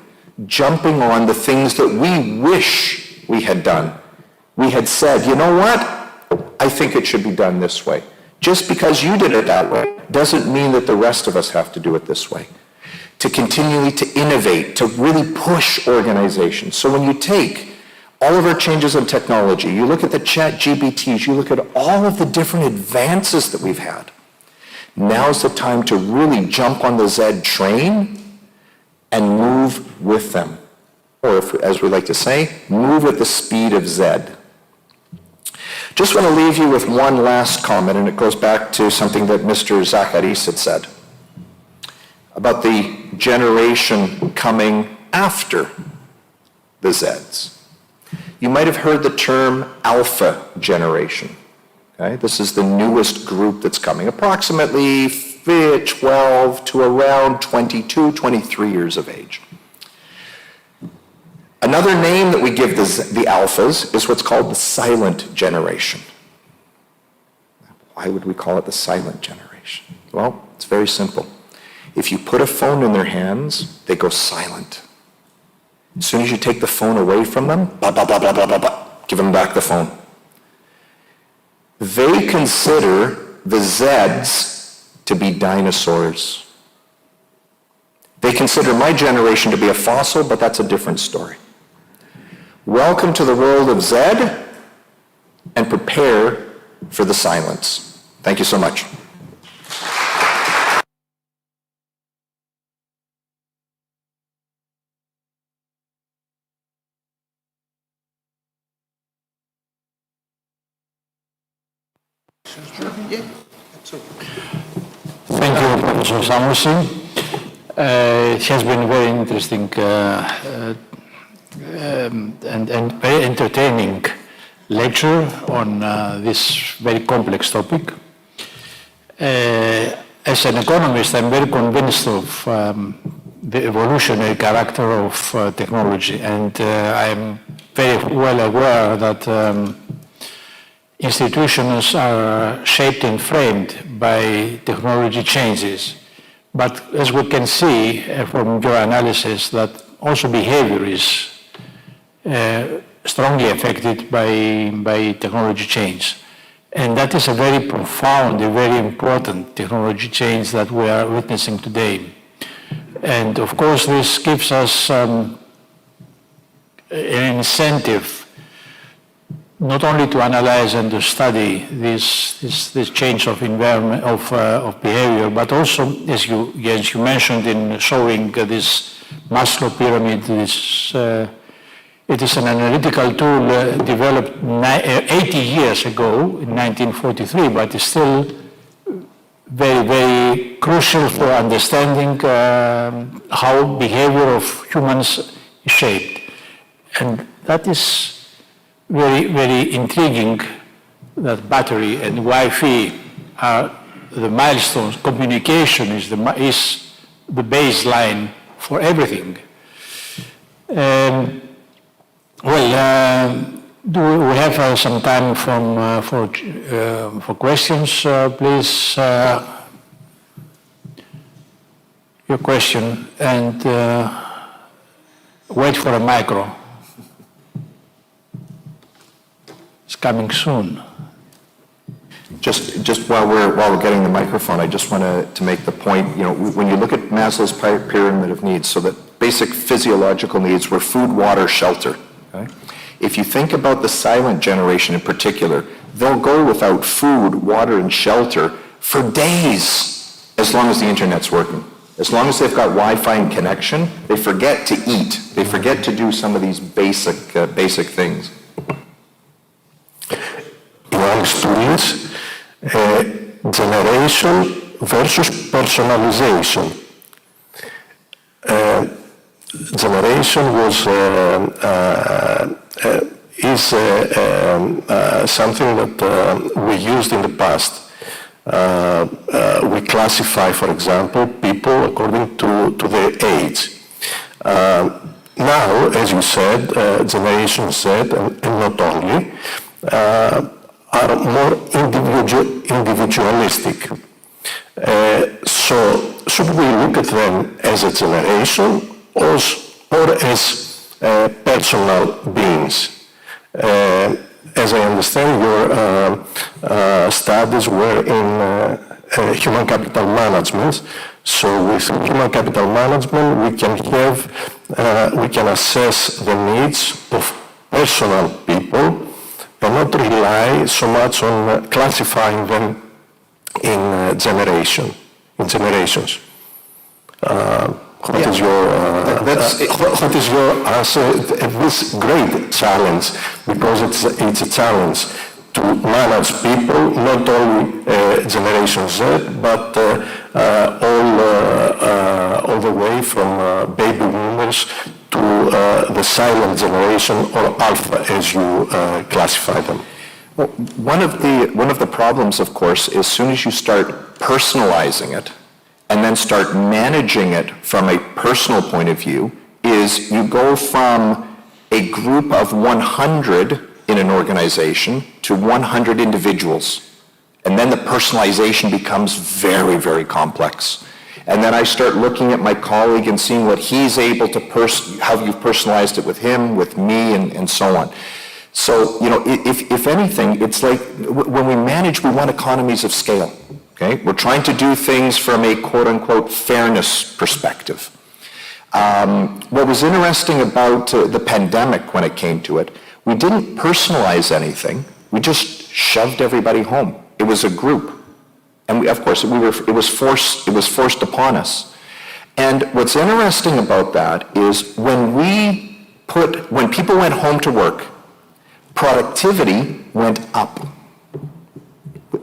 jumping on the things that we wish we had done. We had said, you know what? I think it should be done this way. Just because you did it that way doesn't mean that the rest of us have to do it this way. To continually to innovate, to really push organizations. So when you take all of our changes in technology, you look at the ChatGPTs, you look at all of the different advances that we've had, now's the time to really jump on the Zed train and move with them. Or if, as we like to say, move at the speed of Zed. Just want to leave you with one last comment, and it goes back to something that Mr. Zacharis had said about the generation coming after the Zeds. You might have heard the term alpha generation. Okay? This is the newest group that's coming, approximately 12 to around 22, 23 years of age. Another name that we give the alphas is what's called the silent generation. Why would we call it the silent generation? Well, it's very simple. If you put a phone in their hands, they go silent. As soon as you take the phone away from them, blah, blah, blah, blah, blah, blah, blah, give them back the phone. They consider the Zeds to be dinosaurs. They consider my generation to be a fossil, but that's a different story. Welcome to the world of Zed, and prepare for the silence. Thank you so much. Thank you, Professor Samuelson. It has been very interesting and very entertaining lecture on this very complex topic. As an economist, I'm very convinced of the evolutionary character of technology, and I'm very well aware that institutions are shaped and framed by technology changes. But as we can see from your analysis, that also behavior is strongly affected by technology change. And that is a very profound, a very important technology change that we are witnessing today. And of course, this gives us an incentive not only to analyze and to study this change of environment, of behavior, but also, as you mentioned in showing this Maslow pyramid, it is an analytical tool developed 80 years ago in 1943, but is still very, very crucial for understanding how behavior of humans is shaped. And that is very, very intriguing, that battery and Wi-Fi are the milestones. Communication is the baseline for everything. Do we have some time for questions, please? Your question, and wait for a micro. It's coming soon. Just while we're getting the microphone, I just want to make the point, when you look at Maslow's pyramid of needs, so that basic physiological needs were food, water, shelter. Okay? If you think about the silent generation in particular, they'll go without food, water, and shelter for days, as long as the internet's working. As long as they've got Wi-Fi and connection, they forget to eat. They forget to do some of these basic things. Young students, generation versus personalization. Generation is something that we used in the past. We classify, for example, people according to their age. Now, as you said, Generation Z, and not only, are more individualistic. So, should we look at them as a generation or as personal beings? As I understand, your studies were in human capital management. So with human capital management, we can assess the needs of personal people and not rely so much on classifying them in generations. What is your answer? This great challenge, because it's a challenge to manage people, not only Generation Z, but all the way from baby boomers to the silent generation, or alpha, as you classify them. Well, one of the problems, of course, is as soon as you start personalizing it, and then start managing it from a personal point of view, is you go from a group of 100 in an organization to 100 individuals. And then the personalization becomes very, very complex. And then I start looking at my colleague and seeing what he's able to how you've personalized it with him, with me, and so on. So, if anything, it's like when we manage, we want economies of scale. Okay? We're trying to do things from a quote-unquote fairness perspective. What was interesting about the pandemic when it came to it, we didn't personalize anything. We just shoved everybody home. It was a group. And of course, it was forced upon us. And what's interesting about that is when people went home to work, productivity went up.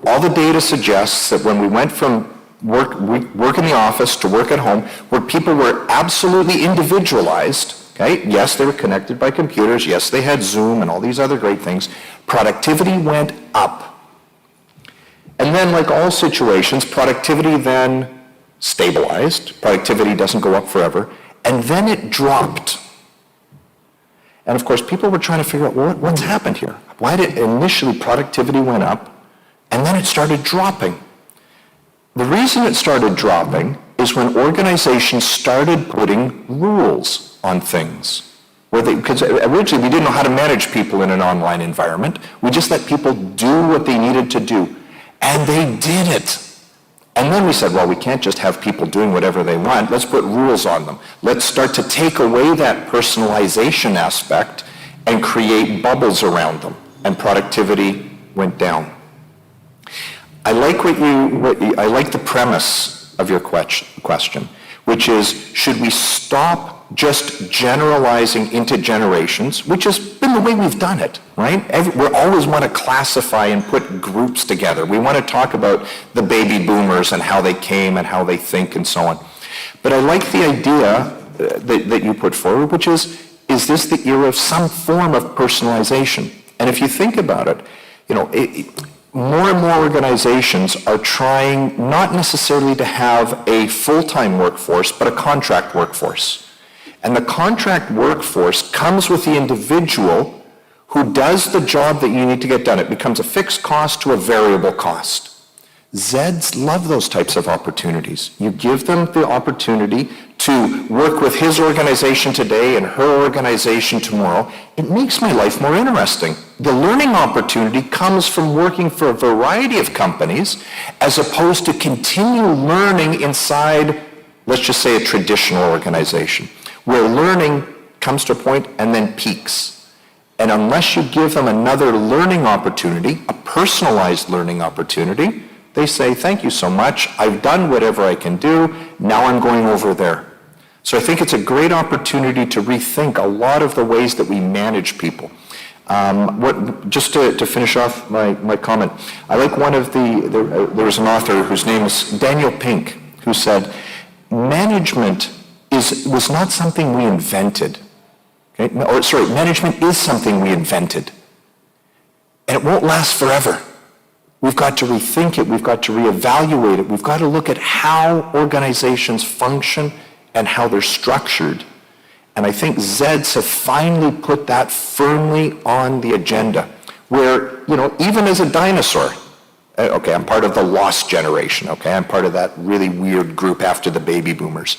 All the data suggests that when we went from work in the office to work at home, where people were absolutely individualized, okay? Yes, they were connected by computers. Yes, they had Zoom and all these other great things. Productivity went up. And then, like all situations, productivity then stabilized. Productivity doesn't go up forever. And then it dropped. And of course, people were trying to figure out, what's happened here? Why did initially productivity went up, and then it started dropping? The reason it started dropping is when organizations started putting rules on things. Because originally we didn't know how to manage people in an online environment. We just let people do what they needed to do. And they did it. And then we said, well, we can't just have people doing whatever they want. Let's put rules on them. Let's start to take away that personalization aspect and create bubbles around them. And productivity went down. I like the premise of your question, which is, should we stop just generalizing into generations, which has been the way we've done it, right? We always want to classify and put groups together. We want to talk about the baby boomers and how they came and how they think and so on. But I like the idea that you put forward, which is this the era of some form of personalization? And if you think about it, more and more organizations are trying not necessarily to have a full-time workforce, but a contract workforce. And the contract workforce comes with the individual who does the job that you need to get done. It becomes a fixed cost to a variable cost. Zeds love those types of opportunities. You give them the opportunity to work with his organization today and her organization tomorrow. It makes my life more interesting. The learning opportunity comes from working for a variety of companies as opposed to continue learning inside, let's just say, a traditional organization, where learning comes to a point and then peaks. And unless you give them another learning opportunity, a personalized learning opportunity, they say, thank you so much, I've done whatever I can do, now I'm going over there. So I think it's a great opportunity to rethink a lot of the ways that we manage people. Just to finish off my comment, I like one of there was an author whose name is Daniel Pink, who said, management was not something we invented. Okay? Management is something we invented. And it won't last forever. We've got to rethink it. We've got to reevaluate it. We've got to look at how organizations function and how they're structured. And I think Zeds have finally put that firmly on the agenda, where, even as a dinosaur, okay, I'm part of the lost generation, okay, I'm part of that really weird group after the baby boomers,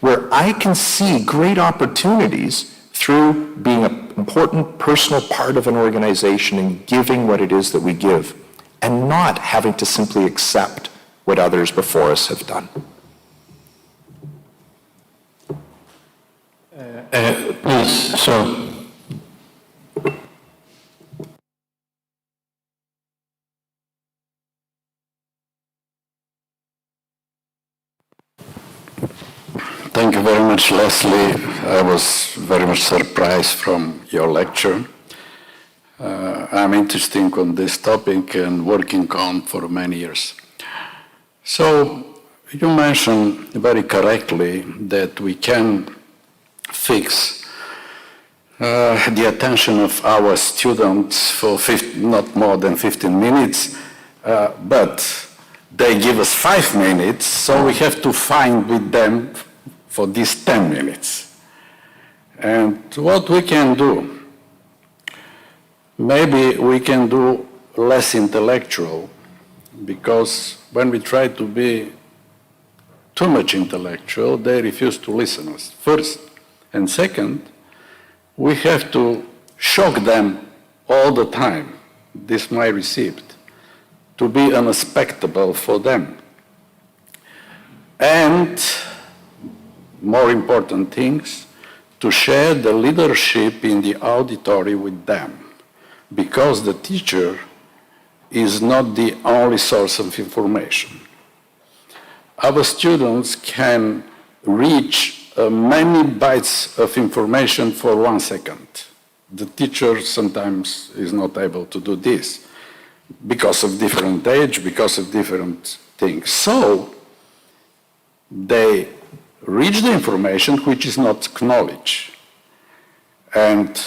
where I can see great opportunities through being an important personal part of an organization and giving what it is that we give, and not having to simply accept what others before us have done. Please, sir. Thank you very much, Leslie. I was very much surprised from your lecture. I'm interested on this topic and working on for many years. So you mentioned very correctly that we can fix the attention of our students for not more than 15 minutes, but they give us 5 minutes, so we have to find with them for these 10 minutes. And what we can do, maybe we can do less intellectual, because when we try to be too much intellectual, they refuse to listen to us, first. And second, we have to shock them all the time, this my receipt, to be unexpectable for them. And more important things, to share the leadership in the auditory with them, because the teacher is not the only source of information. Our students can reach many bytes of information for 1 second. The teacher sometimes is not able to do this because of different age, because of different things. So they reach the information which is not knowledge. And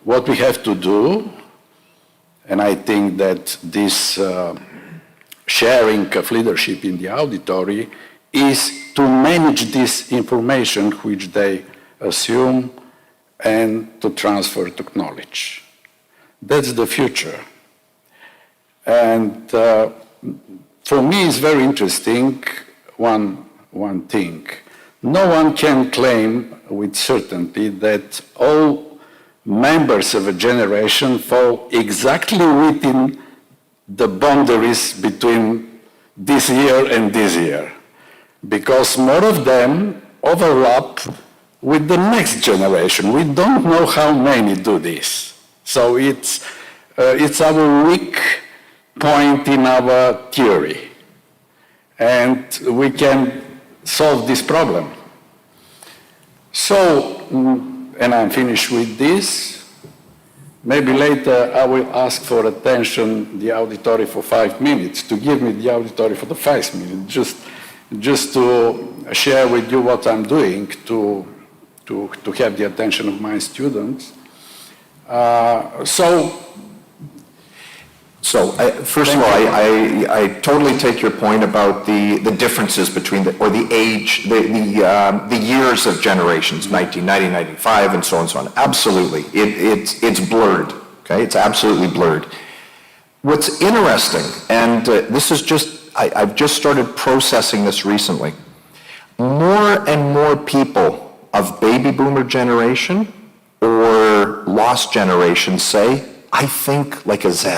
what we have to do, and I think that this sharing of leadership in the auditory is to manage this information which they assume and to transfer to knowledge. That's the future. And for me it's very interesting one thing. No one can claim with certainty that all members of a generation fall exactly within the boundaries between this year and this year, because more of them overlap with the next generation. We don't know how many do this. So it's our weak point in our theory, and we can solve this problem. So, and I'm finished with this. Maybe later I will ask for attention, the auditory for 5 minutes, to give me the auditory for the 5 minutes, just to share with you what I'm doing to have the attention of my students. So So, first of all, I totally take your point about the differences between or the age, the years of generations, 1990, 95, and so on and so on. Absolutely. It's blurred, okay? It's absolutely blurred. What's interesting, and this is I've just started processing this recently, more and more people of baby boomer generation or lost generation say, I think like a Z.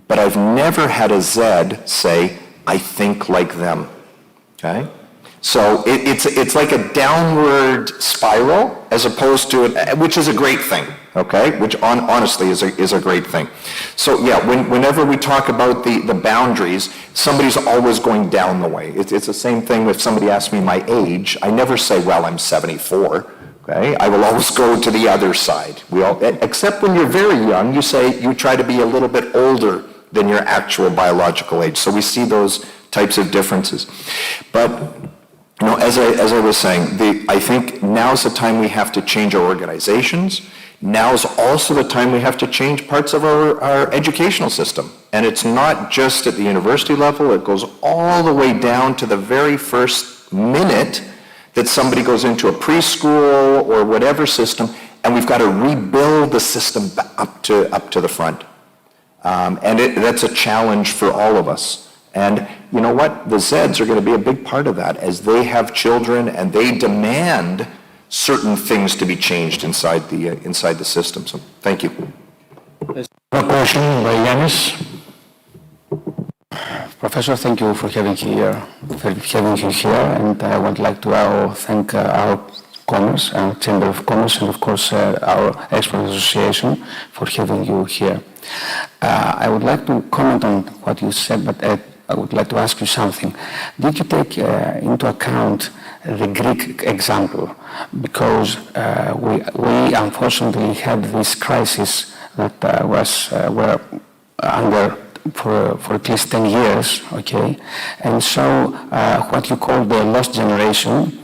But I've never had a Z say, I think like them, okay? So it's like a downward spiral as opposed to, which is a great thing, okay? Which honestly is a great thing. So yeah, whenever we talk about the boundaries, somebody's always going down the way. It's the same thing if somebody asks me my age, I never say, well, I'm 74. Okay? I will always go to the other side. Except when you're very young, you try to be a little bit older than your actual biological age. So we see those types of differences. But as I was saying, I think now's the time we have to change our organizations. Now's also the time we have to change parts of our educational system. And it's not just at the university level, it goes all the way down to the very first minute that somebody goes into a preschool or whatever system, and we've got to rebuild the system up to the front. And that's a challenge for all of us. And you know what? The Zeds are going to be a big part of that as they have children and they demand certain things to be changed inside the system. So thank you. A question by Yanis. Professor, thank you for having you here, and I would like to thank our Commerce, our Chamber of Commerce, and of course our Export Association for having you here. I would like to comment on what you said, but I would like to ask you something. Did you take into account the Greek example? Because we unfortunately had this crisis that were under for at least 10 years, okay? And so what you call the lost generation,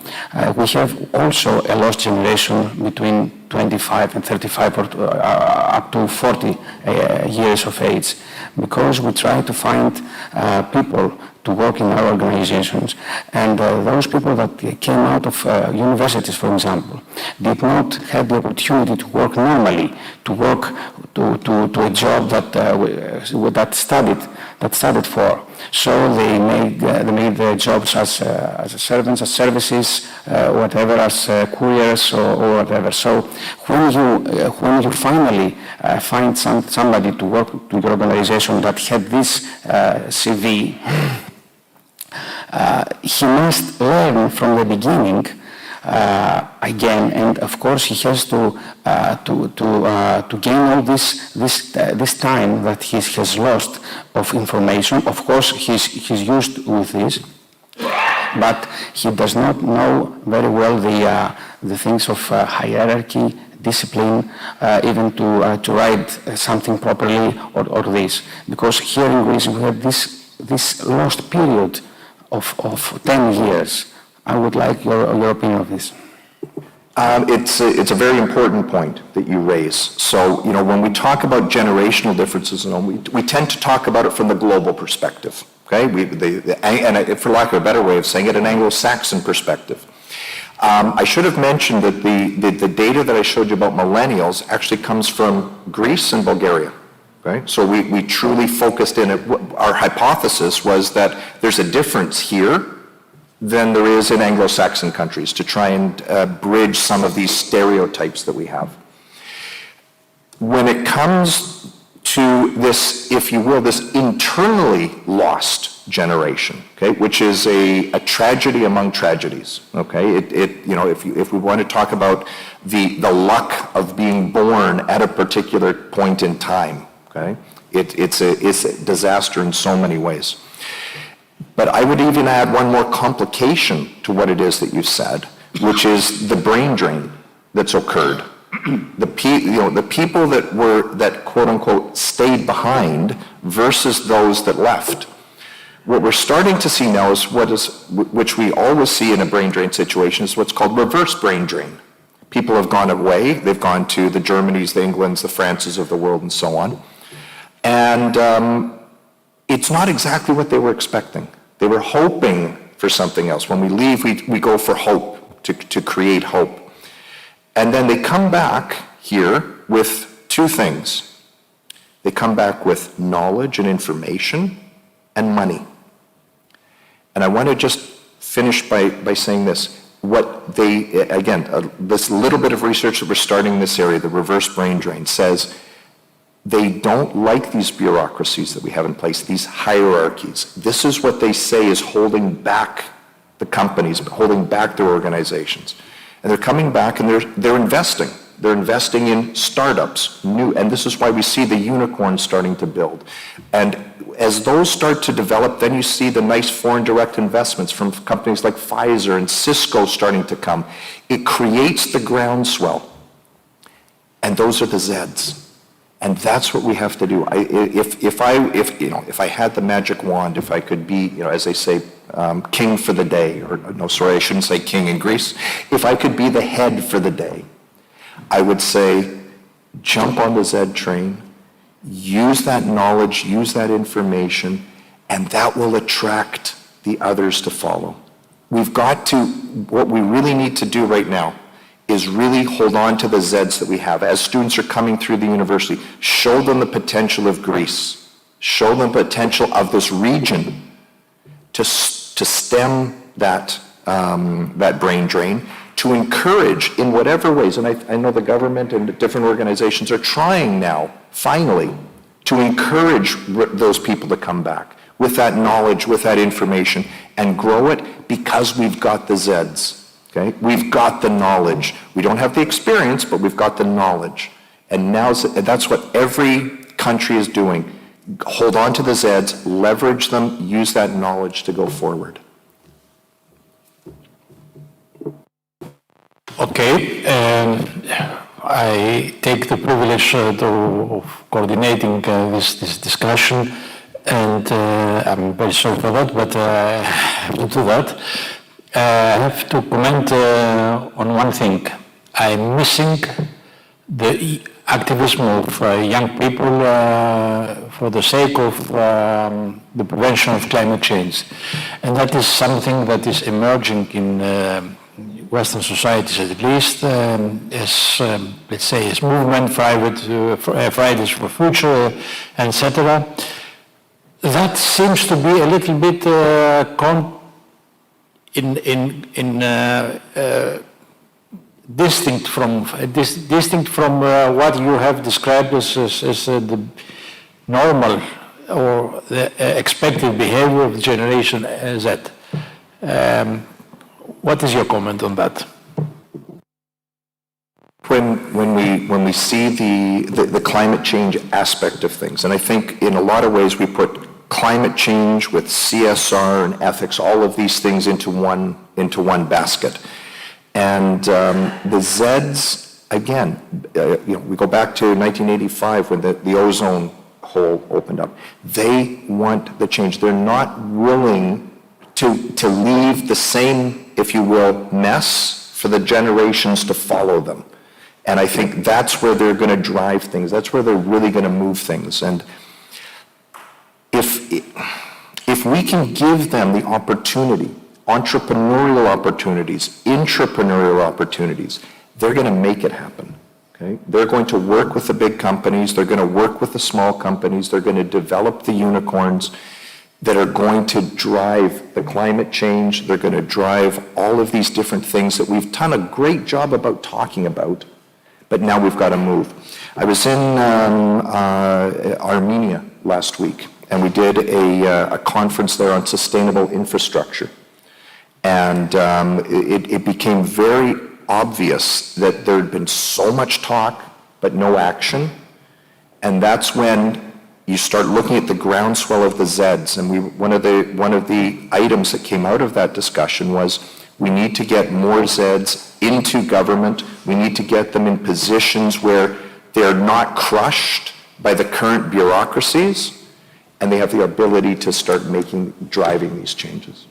we have also a lost generation between 25 and 35 or up to 40 years of age, because we try to find people to work in our organizations, and those people that came out of universities, for example, did not have the opportunity to work normally, to work to a job that studied for. So they made their jobs as servants, as services, whatever, as couriers or whatever. So when you finally find somebody to work to your organization that had this CV, he must learn from the beginning again, and of course he has to gain all this time that he has lost of information. Of course he's used with this, but he does not know very well the things of hierarchy, discipline, even to write something properly or this, because here in Greece we have this lost period of 10 years. I would like your opinion of this. It's a very important point that you raise. So, when we talk about generational differences, we tend to talk about it from the global perspective, okay? And for lack of a better way of saying it, an Anglo-Saxon perspective. I should have mentioned that the data that I showed you about millennials actually comes from Greece and Bulgaria. Okay? So we truly focused in it. Our hypothesis was that there's a difference here than there is in Anglo-Saxon countries to try and bridge some of these stereotypes that we have. When it comes to this, if you will, this internally lost generation, okay, which is a tragedy among tragedies, okay? If we want to talk about the luck of being born at a particular point in time, okay, it's a disaster in so many ways. But I would even add one more complication to what it is that you said, which is the brain drain that's occurred. The people that quote unquote stayed behind versus those that left. What we're starting to see now is which we always see in a brain drain situation, is what's called reverse brain drain. People have gone away, they've gone to the Germanys, the Englands, the Frances of the world, and so on. And it's not exactly what they were expecting. They were hoping for something else. When we leave, we go for hope, to create hope. And then they come back here with two things. They come back with knowledge and information and money. And I want to just finish by saying this. What they, again, this little bit of research that we're starting in this area, the reverse brain drain, says they don't like these bureaucracies that we have in place, these hierarchies. This is what they say is holding back the companies, holding back their organizations. And they're coming back and they're investing. They're investing in startups, and this is why we see the unicorns starting to build. And as those start to develop, then you see the nice foreign direct investments from companies like Pfizer and Cisco starting to come. It creates the groundswell. And those are the Zs. And that's what we have to do. If I had the magic wand, if I could be, as they say, king for the day, or no, sorry, I shouldn't say king in Greece. If I could be the head for the day, I would say, jump on the Z train, use that knowledge, use that information, and that will attract the others to follow. We've got to, what we really need to do right now is really hold on to the Zs that we have. As students are coming through the university, show them the potential of Greece, show them the potential of this region to stem that brain drain, to encourage in whatever ways, and I know the government and different organizations are trying now, finally, to encourage those people to come back with that knowledge, with that information, and grow it because we've got the Zs. Okay? We've got the knowledge. We don't have the experience, but we've got the knowledge. And now that's what every country is doing. Hold on to the Zs, leverage them, use that knowledge to go forward. Okay, I take the privilege of coordinating this discussion, and I'm very sorry for that, but I have to do that. I have to comment on one thing. I'm missing the activism of young people for the sake of the prevention of climate change. And that is something that is emerging in Western societies, at least, as, let's say, as movement, Fridays for Future, etc. That seems to be a little bit distinct from what you have described as the normal or the expected behavior of Generation Z. What is your comment on that? When we see the climate change aspect of things, and I think in a lot of ways we put climate change with CSR and ethics, all of these things into one basket. And the Zs, again, we go back to 1985 when the ozone hole opened up. They want the change. They're not willing to leave the same, if you will, mess for the generations to follow them. And I think that's where they're going to drive things. That's where they're really going to move things. And if we can give them the opportunity, entrepreneurial opportunities, intrapreneurial opportunities, they're going to make it happen. Okay? They're going to work with the big companies. They're going to work with the small companies. They're going to develop the unicorns that are going to drive the climate change. They're going to drive all of these different things that we've done a great job about talking about, but now we've got to move. I was in Armenia last week, and we did a conference there on sustainable infrastructure. And it became very obvious that there had been so much talk, but no action. And that's when you start looking at the groundswell of the Zs. And one of the items that came out of that discussion was we need to get more Zs into government. We need to get them in positions where they're not crushed by the current bureaucracies, and they have the ability to start driving these changes.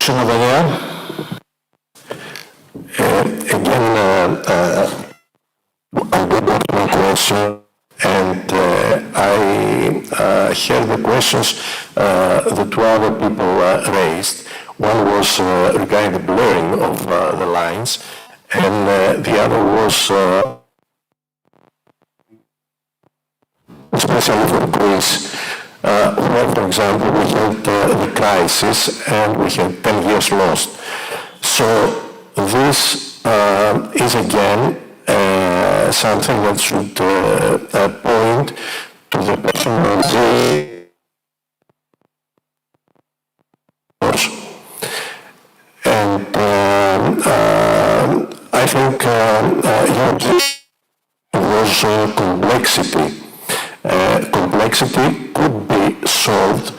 Over there. Again, I'll go back to my question, And I heard the questions that two other people raised. One was regarding the blurring of the lines, and the other was especially for Greece, where, for example, we had the crisis and we had 10 years lost. So this is again something that should point to the personalization. And I think was complexity. Complexity could be solved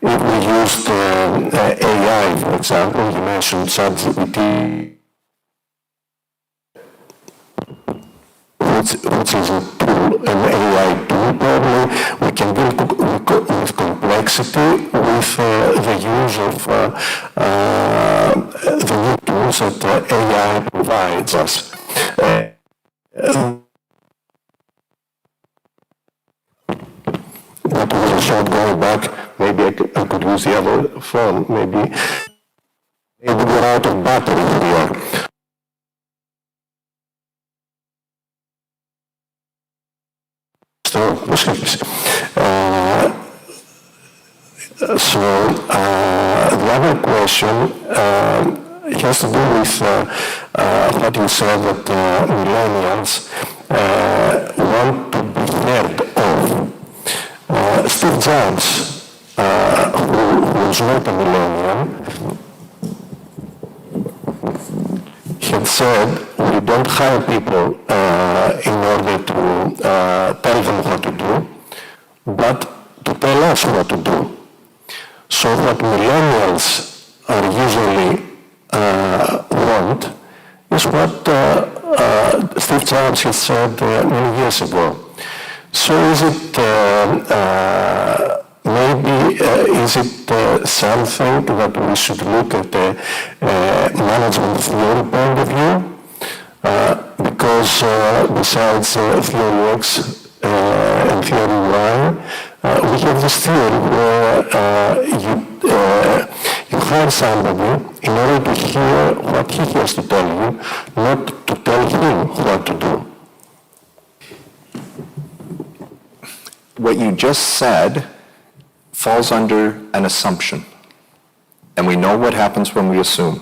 if we used AI, for example. You mentioned ChatGPT, which is a tool, an AI tool. Probably we can deal with complexity with the use of the new tools that AI provides us. That was a short going back. Maybe I could use the other phone. Maybe we're out of battery here. So the other question has to do with what you said that millennials want to be heard of. Steve Jobs, who was not a millennial, had said, we don't hire people in order to tell them what to do, but to tell us what to do. So what millennials are usually want is what Steve Jobs had said many years ago. So is it something that we should look at the management theory point of view? Because besides theory X and theory Y, we have this theory where you hire somebody in order to hear what he has to tell you, not to tell him what to do. What you just said falls under an assumption. And we know what happens when we assume.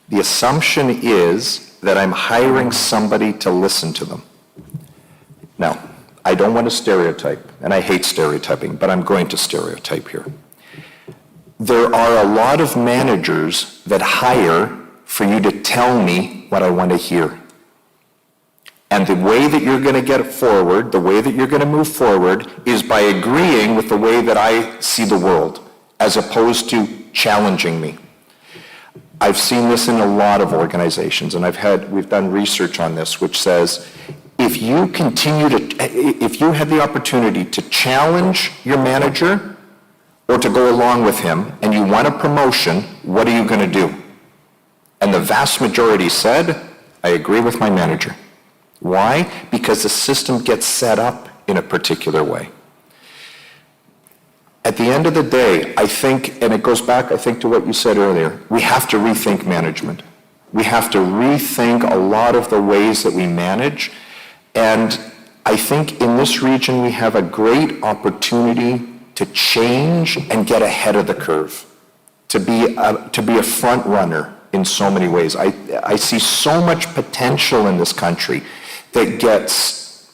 The assumption is that I'm hiring somebody to listen to them. Now, I don't want to stereotype, and I hate stereotyping, but I'm going to stereotype here. There are a lot of managers that hire for you to tell me what I want to hear. And the way that you're going to get it forward, the way that you're going to move forward, is by agreeing with the way that I see the world, as opposed to challenging me. I've seen this in a lot of organizations, and we've done research on this, which says, if you have the opportunity to challenge your manager or to go along with him, and you want a promotion, what are you going to do? And the vast majority said, I agree with my manager. Why? Because the system gets set up in a particular way. At the end of the day, I think, and it goes back, I think, to what you said earlier, we have to rethink management. We have to rethink a lot of the ways that we manage. And I think in this region, we have a great opportunity to change and get ahead of the curve, to be a front runner in so many ways. I see so much potential in this country that gets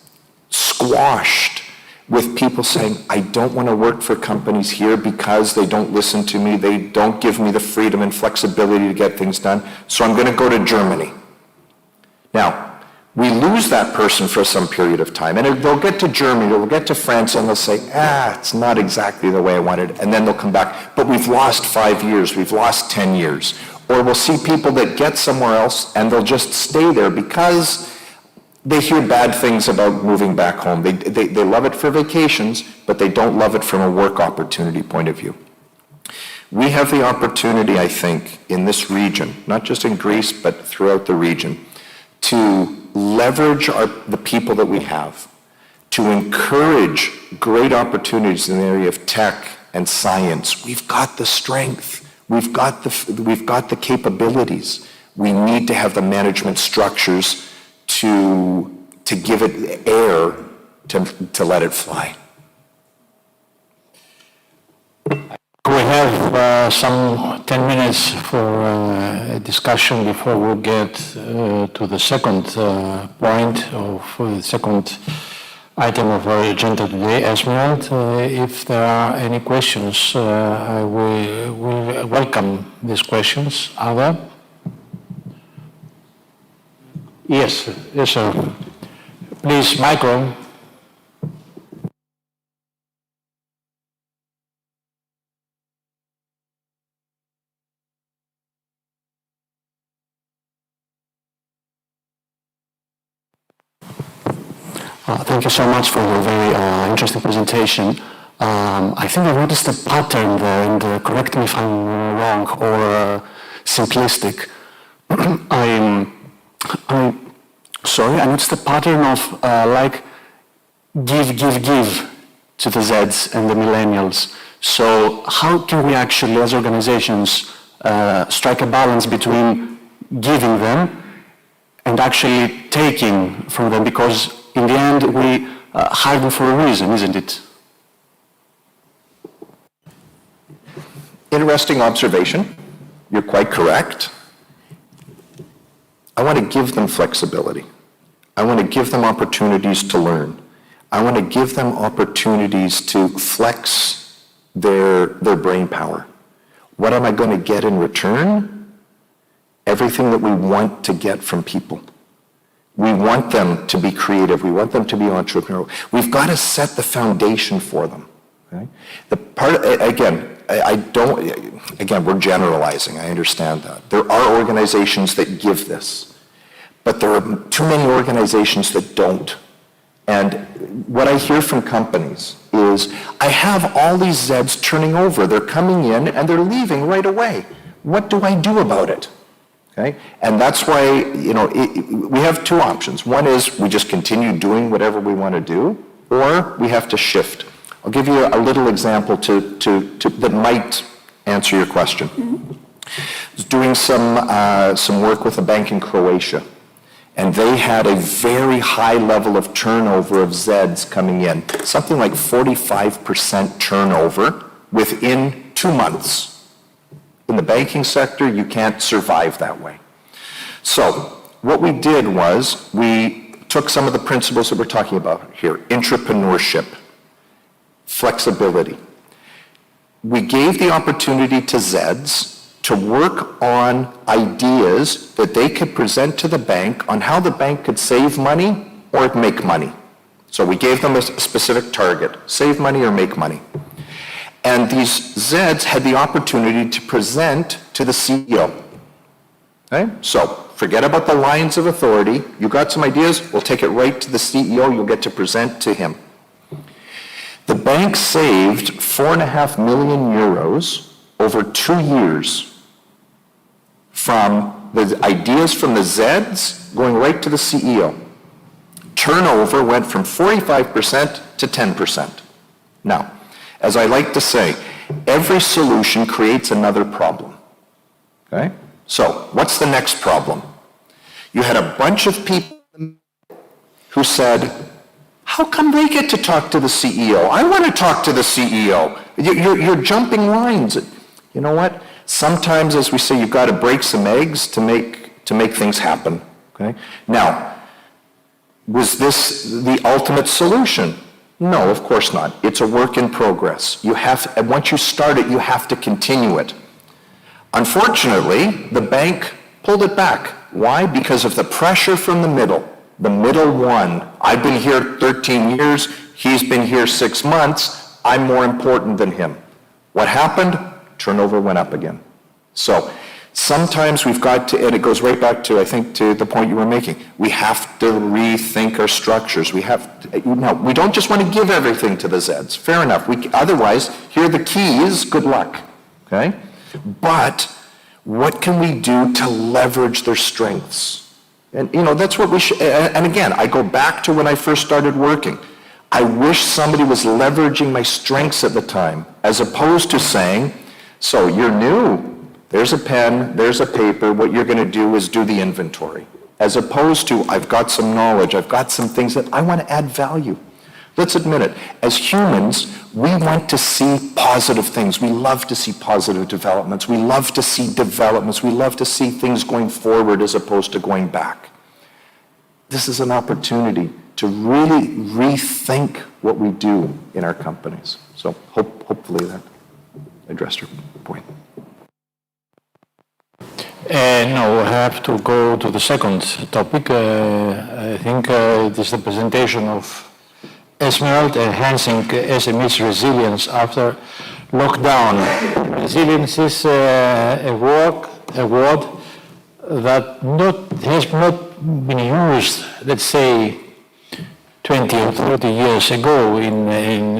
squashed with people saying, I don't want to work for companies here because they don't listen to me, they don't give me the freedom and flexibility to get things done, so I'm going to go to Germany. Now, we lose that person for some period of time, and they'll get to Germany, they'll get to France, and they'll say, it's not exactly the way I wanted, and then they'll come back, but we've lost 5 years, we've lost 10 years. Or we'll see people that get somewhere else, and they'll just stay there because they hear bad things about moving back home. They love it for vacations, but they don't love it from a work opportunity point of view. We have the opportunity, I think, in this region, not just in Greece, but throughout the region, to leverage the people that we have, to encourage great opportunities in the area of tech and science. We've got the strength. We've got the capabilities. We need to have the management structures to give it air to let it fly. We have some 10 minutes for a discussion before we get to the second point of the second item of our agenda today, Esmerald. If there are any questions, I will welcome these questions. Are there? Yes, yes, sir. Please, micro. Thank you so much for your very interesting presentation. I think I noticed a pattern there, and correct me if I'm wrong or simplistic. I noticed a pattern of like give to the Zs and the millennials. So how can we actually, as organizations, strike a balance between giving them and actually taking from them? Because in the end, we hire them for a reason, isn't it? Interesting observation. You're quite correct. I want to give them flexibility. I want to give them opportunities to learn. I want to give them opportunities to flex their brain power. What am I going to get in return? Everything that we want to get from people. We want them to be creative. We want them to be entrepreneurial. We've got to set the foundation for them. Okay? The part, again, we're generalizing. I understand that. There are organizations that give this, but there are too many organizations that don't. And what I hear from companies is, I have all these Zs turning over. They're coming in and they're leaving right away. What do I do about it? Okay? And that's why, we have two options. One is we just continue doing whatever we want to do, or we have to shift. I'll give you a little example that might answer your question. Mm-hmm. I was doing some work with a bank in Croatia, and they had a very high level of turnover of Zs coming in, something like 45% turnover within 2 months. In the banking sector, you can't survive that way. So what we did was we took some of the principles that we're talking about here, entrepreneurship, flexibility. We gave the opportunity to Zs to work on ideas that they could present to the bank on how the bank could save money or make money. So we gave them a specific target, save money or make money. And these Zs had the opportunity to present to the CEO. Okay? So forget about the lines of authority. You got some ideas, we'll take it right to the CEO, you'll get to present to him. The bank saved 4.5 million euros over 2 years from the ideas from the Zs going right to the CEO. Turnover went from 45% to 10%. Now, as I like to say, every solution creates another problem. Okay? So, what's the next problem? You had a bunch of people who said, how come they get to talk to the CEO? I want to talk to the CEO. You're jumping lines. You know what? Sometimes, as we say, you've got to break some eggs to make things happen. Okay? Now, was this the ultimate solution? No, of course not. It's a work in progress. And once you start it, you have to continue it. Unfortunately, the bank pulled it back. Why? Because of the pressure from the middle. The middle won. I've been here 13 years. He's been here 6 months. I'm more important than him. What happened? Turnover went up again. So sometimes we've got to, and it goes right back to, I think, to the point you were making. We have to rethink our structures. We don't just want to give everything to the Zs. Fair enough. Otherwise, here are the keys. Good luck. Okay? But what can we do to leverage their strengths? And, that's what we should, and again, I go back to when I first started working. I wish somebody was leveraging my strengths at the time, as opposed to saying, so you're new, there's a pen, there's a paper, what you're going to do is do the inventory. As opposed to, I've got some knowledge, I've got some things that I want to add value. Let's admit it, as humans, we want to see positive things. We love to see positive developments. We love to see developments. We love to see things going forward as opposed to going back. This is an opportunity to really rethink what we do in our companies. So hopefully that addressed your point. Now we have to go to the second topic. I think it is the presentation of Esmerald, enhancing SMEs resilience after lockdown. Resilience is a word that has not been used, let's say, 20 or 30 years ago in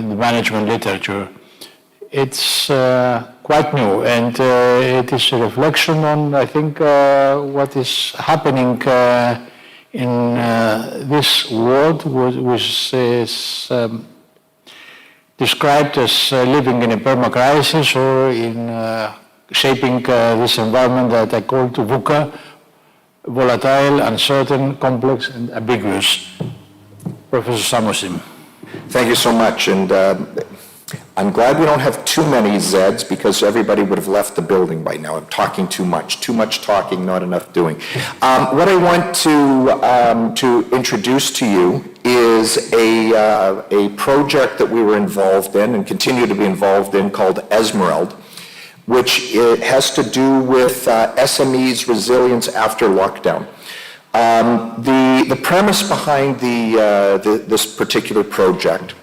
the management literature. It's quite new, and it is a reflection on, I think, what is happening in this world, which is described as living in a perma-crisis or in shaping this environment that I call to VUCA, volatile, uncertain, complex, and ambiguous. Professor Samosim. Thank you so much, and I'm glad we don't have too many Zs because everybody would have left the building by now. I'm talking too much talking, not enough doing. What I want to introduce to you is a project that we were involved in and continue to be involved in called Esmerald, which has to do with SMEs resilience after lockdown. The premise behind this particular project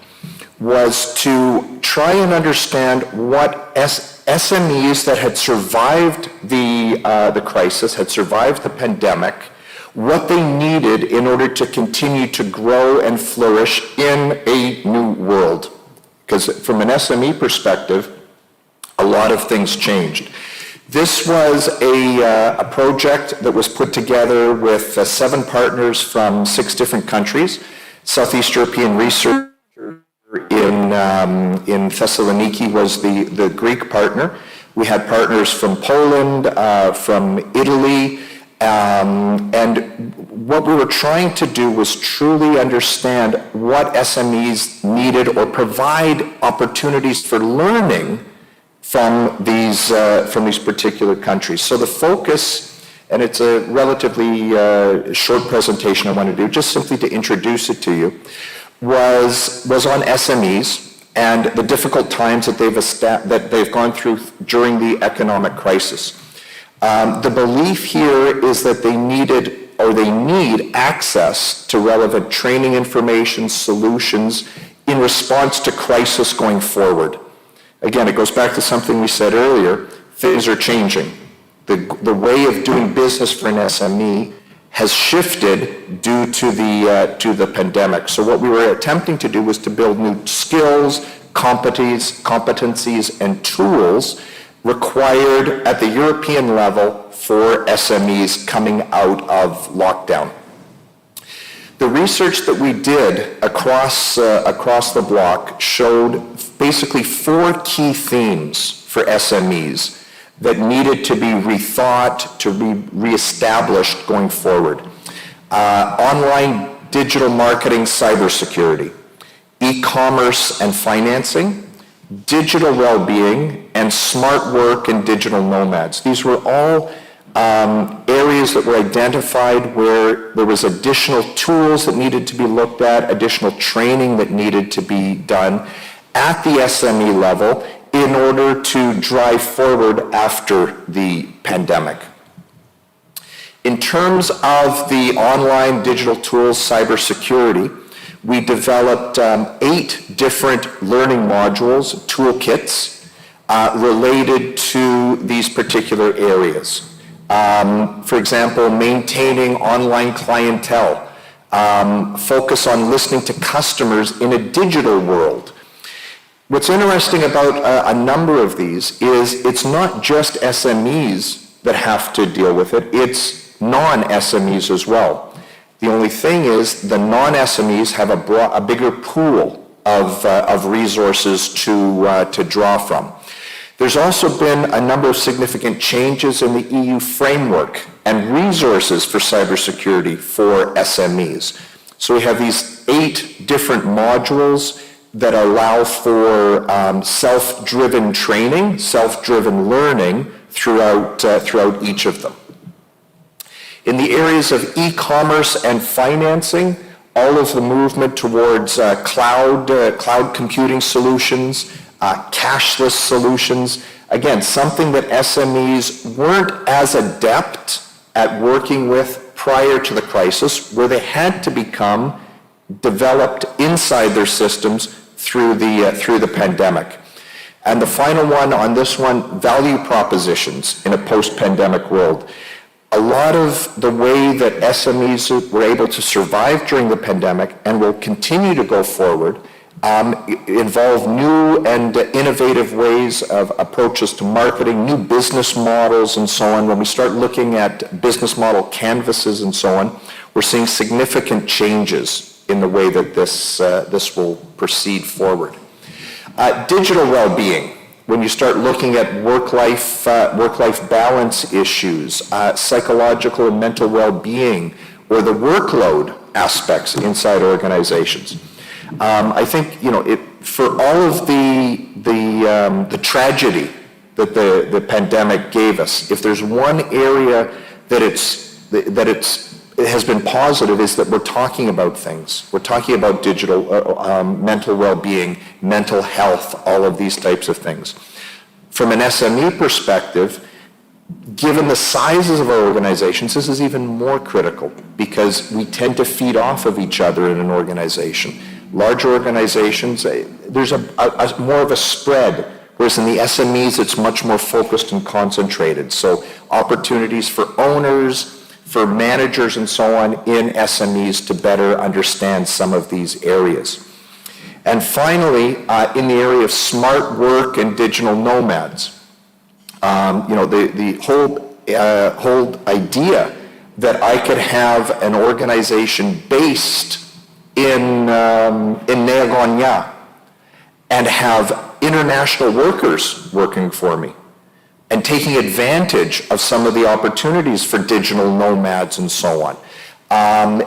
was to try and understand what SMEs that had survived the crisis, had survived the pandemic, what they needed in order to continue to grow and flourish in a new world. Because from an SME perspective, a lot of things changed. This was a project that was put together with 7 partners from 6 different countries. Southeast European Research in Thessaloniki was the Greek partner. We had partners from Poland, from Italy, and what we were trying to do was truly understand what SMEs needed or provide opportunities for learning from these particular countries. So the focus, and it's a relatively short presentation I want to do, just simply to introduce it to you, was on SMEs and the difficult times that they've gone through during the economic crisis. The belief here is that they need access to relevant training information, solutions in response to crisis going forward. Again, it goes back to something we said earlier. Things are changing. The way of doing business for an SME has shifted due to the pandemic. So what we were attempting to do was to build new skills, competencies, and tools required at the European level for SMEs coming out of lockdown. The research that we did across the block showed basically 4 key themes for SMEs that needed to be rethought, to be reestablished going forward. Online digital marketing, cybersecurity, e-commerce and financing, digital well-being, and smart work and digital nomads. These were all areas that were identified where there was additional tools that needed to be looked at, additional training that needed to be done at the SME level in order to drive forward after the pandemic. In terms of the online digital tools, cybersecurity, we developed 8 different learning modules, toolkits, related to these particular areas. For example, maintaining online clientele, focus on listening to customers in a digital world. What's interesting about a number of these is it's not just SMEs that have to deal with it, it's non-SMEs as well. The only thing is the non-SMEs have a bigger pool of resources to draw from. There's also been a number of significant changes in the EU framework and resources for cybersecurity for SMEs. So we have these 8 different modules that allow for self-driven training, self-driven learning throughout each of them. In the areas of e-commerce and financing, all of the movement towards cloud computing solutions, cashless solutions, again, something that SMEs weren't as adept at working with prior to the crisis, where they had to become developed inside their systems through the pandemic. And the final one on this one, value propositions in a post-pandemic world. A lot of the way that SMEs were able to survive during the pandemic and will continue to go forward involve new and innovative ways of approaches to marketing, new business models and so on. When we start looking at business model canvases and so on, we're seeing significant changes in the way that this will proceed forward. Digital well-being. When you start looking at work-life balance issues, psychological and mental well-being, or the workload aspects inside organizations. I think, for all of the tragedy that the pandemic gave us, if there's one area that it has been positive, is that we're talking about things. We're talking about digital, mental well-being, mental health, all of these types of things. From an SME perspective, given the sizes of our organizations, this is even more critical because we tend to feed off of each other in an organization. Larger organizations, there's more of a spread, whereas in the SMEs, it's much more focused and concentrated. So opportunities for owners, for managers and so on in SMEs to better understand some of these areas. And finally, in the area of smart work and digital nomads, the whole idea that I could have an organization based in Neagonia and have international workers working for me and taking advantage of some of the opportunities for digital nomads and so on,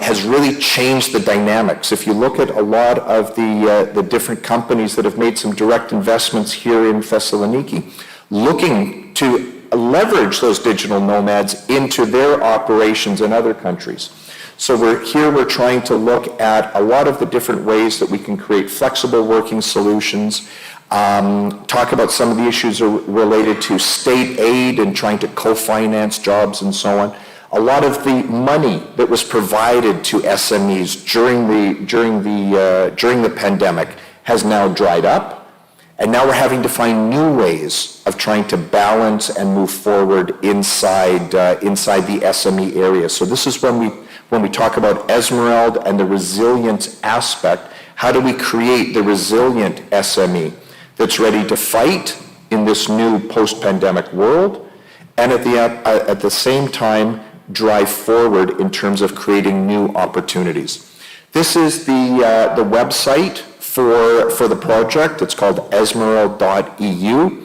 has really changed the dynamics. If you look at a lot of the different companies that have made some direct investments here in Thessaloniki, looking to leverage those digital nomads into their operations in other countries. So we're trying to look at a lot of the different ways that we can create flexible working solutions, talk about some of the issues related to state aid and trying to co-finance jobs and so on. A lot of the money that was provided to SMEs during the pandemic has now dried up. And now we're having to find new ways of trying to balance and move forward inside the SME area. So this is when we talk about Esmerald and the resilience aspect. How do we create the resilient SME that's ready to fight in this new post-pandemic world, and at the same time drive forward in terms of creating new opportunities? This is the website for the project. It's called esmerald.eu.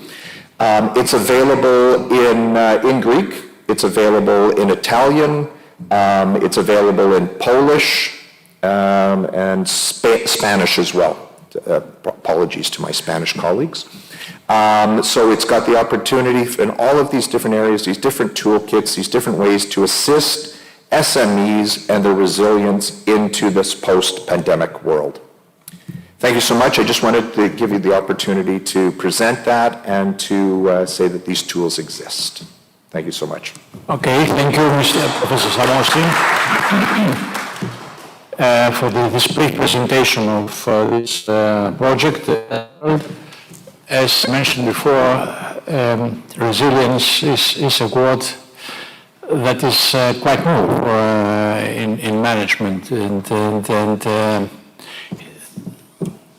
It's available in Greek. It's available in Italian. It's available in Polish and Spanish as well. Apologies to my Spanish colleagues. So it's got the opportunity in all of these different areas, these different toolkits, these different ways to assist SMEs and their resilience into this post-pandemic world. Thank you so much. I just wanted to give you the opportunity to present that and to say that these tools exist. Thank you so much. Okay, thank you, Mr. Professor Samosti, for this brief presentation of this project. As mentioned before, resilience is a word that is quite new in management, and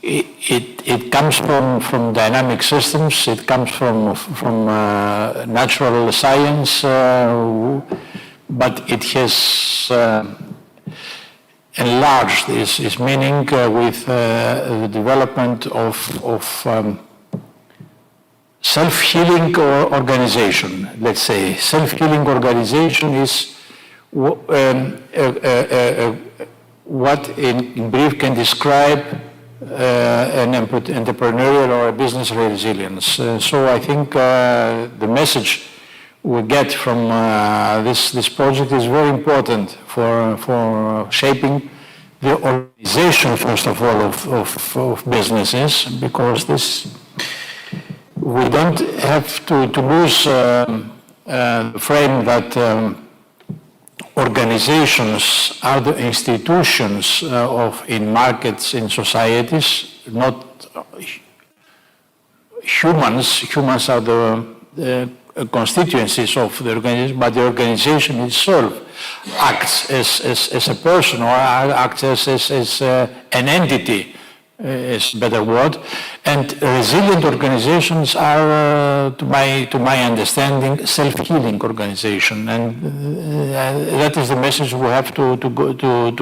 it comes from dynamic systems. It comes from natural science, but it has enlarged is meaning with the development of self-healing organization, let's say. Self-healing organization is what in brief can describe an entrepreneurial or a business resilience. So I think the message we get from this project is very important for shaping the organization, first of all, of businesses, because we don't have to lose the frame that organizations are the institutions in markets, in societies, not humans. Humans are the constituencies of the organization, but the organization itself acts as a person, or acts as an entity, is a better word. And resilient organizations are, to my understanding, self-healing organization, and that is the message we have to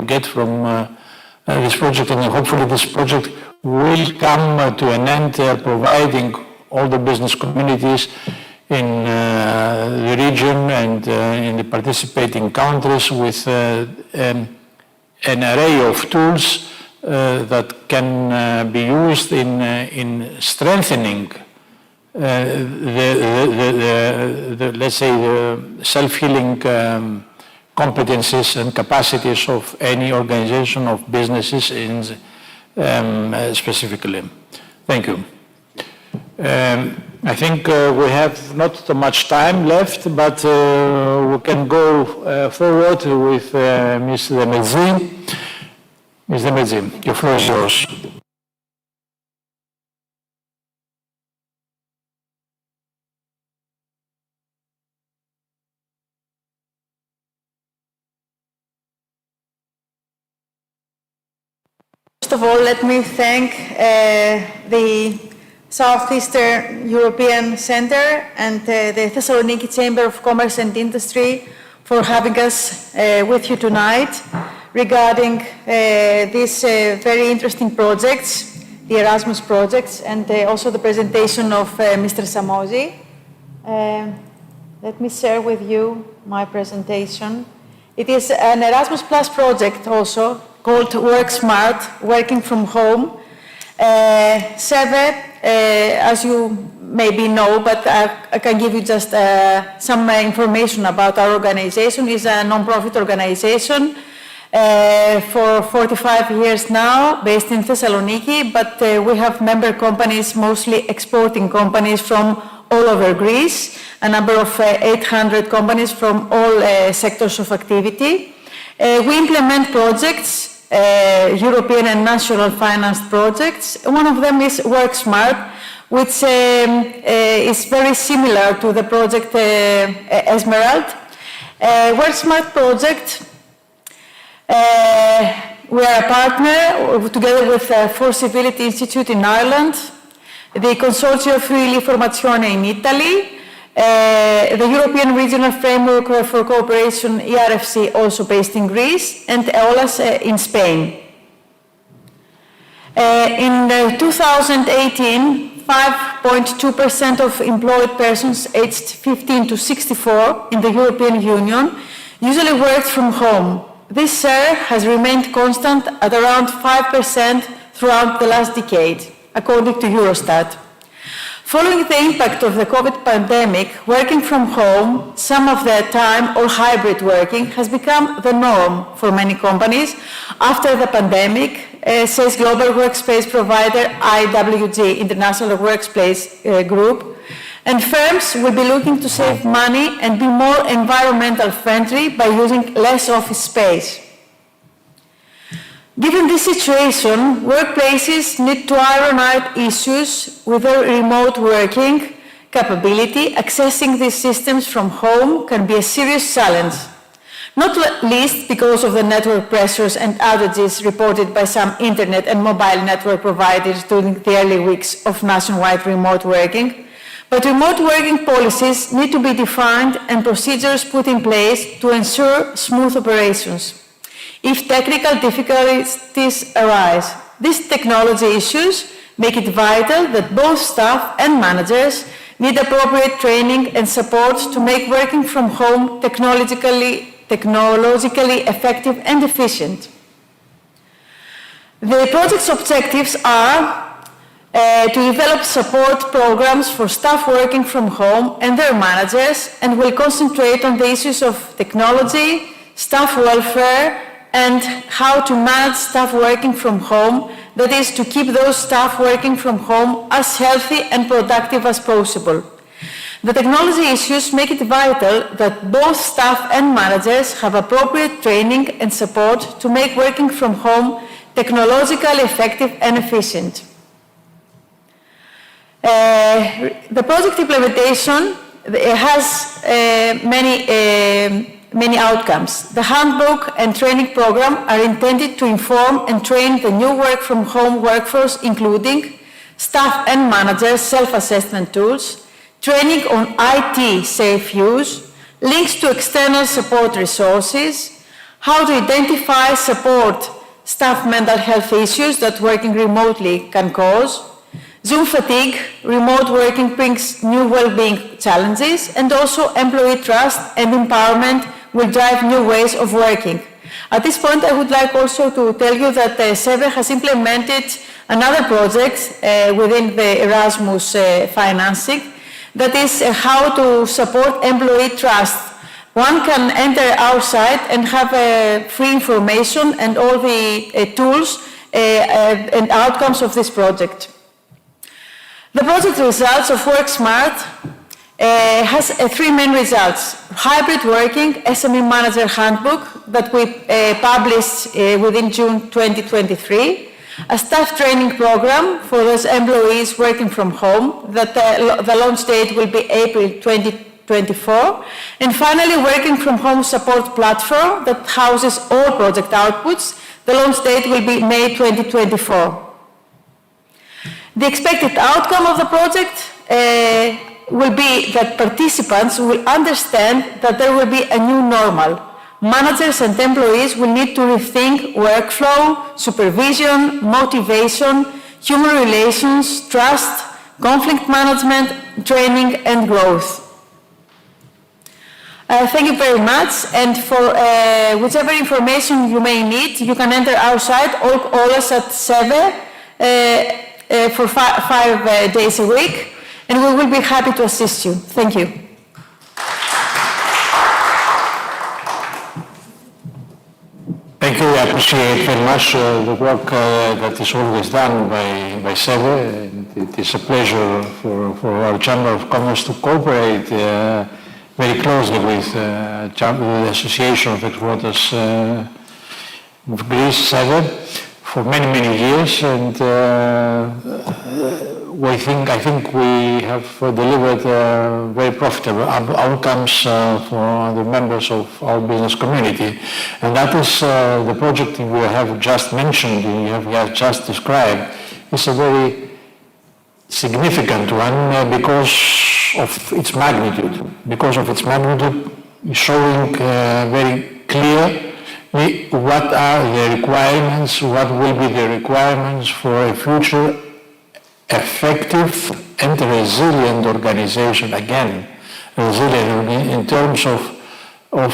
get from this project, and hopefully this project will come to an end, providing all the business communities in the region and in the participating countries with an array of tools that can be used in strengthening let's say, the self-healing competencies and capacities of any organization of businesses specifically. Thank you. I think we have not so much time left, but we can go forward with Ms. Demetzi. Ms. Demetzi, your floor is yours. First of all, let me thank the East European Centre and the Thessaloniki Chamber of Commerce and Industry for having us with you tonight regarding these very interesting projects, the Erasmus projects, and also the presentation of Mr. Samozi. Let me share with you my presentation. It is an Erasmus Plus project also called Work Smart, Working from Home. SEVE, as you maybe know, but I can give you just some information about our organization, is a non-profit organization for 45 years now, based in Thessaloniki, but we have member companies, mostly exporting companies from all over Greece, a number of 800 companies from all sectors of activity. We implement projects, European and national financed projects. One of them is Work Smart, which is very similar to the project Esmerald. Work Smart project, we are a partner together with For Civility Institute in Ireland, the Consorzio Friuli Formazione in Italy, the European Regional Framework for Cooperation, ERFC, also based in Greece, and EOLAS in Spain. In 2018, 5.2% of employed persons aged 15 to 64 in the European Union usually worked from home. This share has remained constant at around 5% throughout the last decade, according to Eurostat. Following the impact of the COVID pandemic, working from home, some of the time or hybrid working has become the norm for many companies after the pandemic, says global workspace provider IWG, International Workspace Group, and firms will be looking to save money and be more environmental friendly by using less office space. Given this situation, workplaces need to iron out issues with their remote working capability. Accessing these systems from home can be a serious challenge, not least because of the network pressures and outages reported by some internet and mobile network providers during the early weeks of nationwide remote working. But remote working policies need to be defined and procedures put in place to ensure smooth operations. if technical difficulties arise. These technology issues make it vital that both staff and managers need appropriate training and support to make working from home technologically effective and efficient. The project's objectives are to develop support programs for staff working from home and their managers, and will concentrate on the issues of technology, staff welfare, and how to manage staff working from home, that is, to keep those staff working from home as healthy and productive as possible. The technology issues make it vital that both staff and managers have appropriate training and support to make working from home technologically effective and efficient. The project implementation has many outcomes. The handbook and training program are intended to inform and train the new work-from-home workforce, including staff and managers self-assessment tools, training on IT safe use, links to external support resources, how to identify support staff mental health issues that working remotely can cause, Zoom fatigue, remote working brings new well-being challenges, and also employee trust and empowerment will drive new ways of working. At this point, I would like also to tell you that SEVE has implemented another project within the Erasmus financing, that is how to support employee trust. One can enter our site and have free information and all the tools and outcomes of this project. The project results of WorkSmart has three main results: hybrid working, SME manager handbook that we published within June 2023, a staff training program for those employees working from home that the launch date will be April 2024, and finally working from home support platform that houses all project outputs. The launch date will be May 2024. The expected outcome of the project will be that participants will understand that there will be a new normal. Managers and employees will need to rethink workflow, supervision, motivation, human relations, trust, conflict management, training, and growth. Thank you very much, and for whichever information you may need, you can enter our site or call us at SEVE for 5 days a week, and we will be happy to assist you. Thank you. Thank you. I appreciate very much the work that is always done by SEVE. It is a pleasure for our Chamber of Commerce to cooperate very closely with the Association of Exporters of Greece, SEVE, for many, many years, and I think we have delivered very profitable outcomes for the members of our business community. And that is the project we have just mentioned, we have just described, is a very significant one because of its magnitude. Because of its magnitude, showing very clear what are the requirements, what will be the requirements for a future effective and resilient organization, again, resilient in terms of a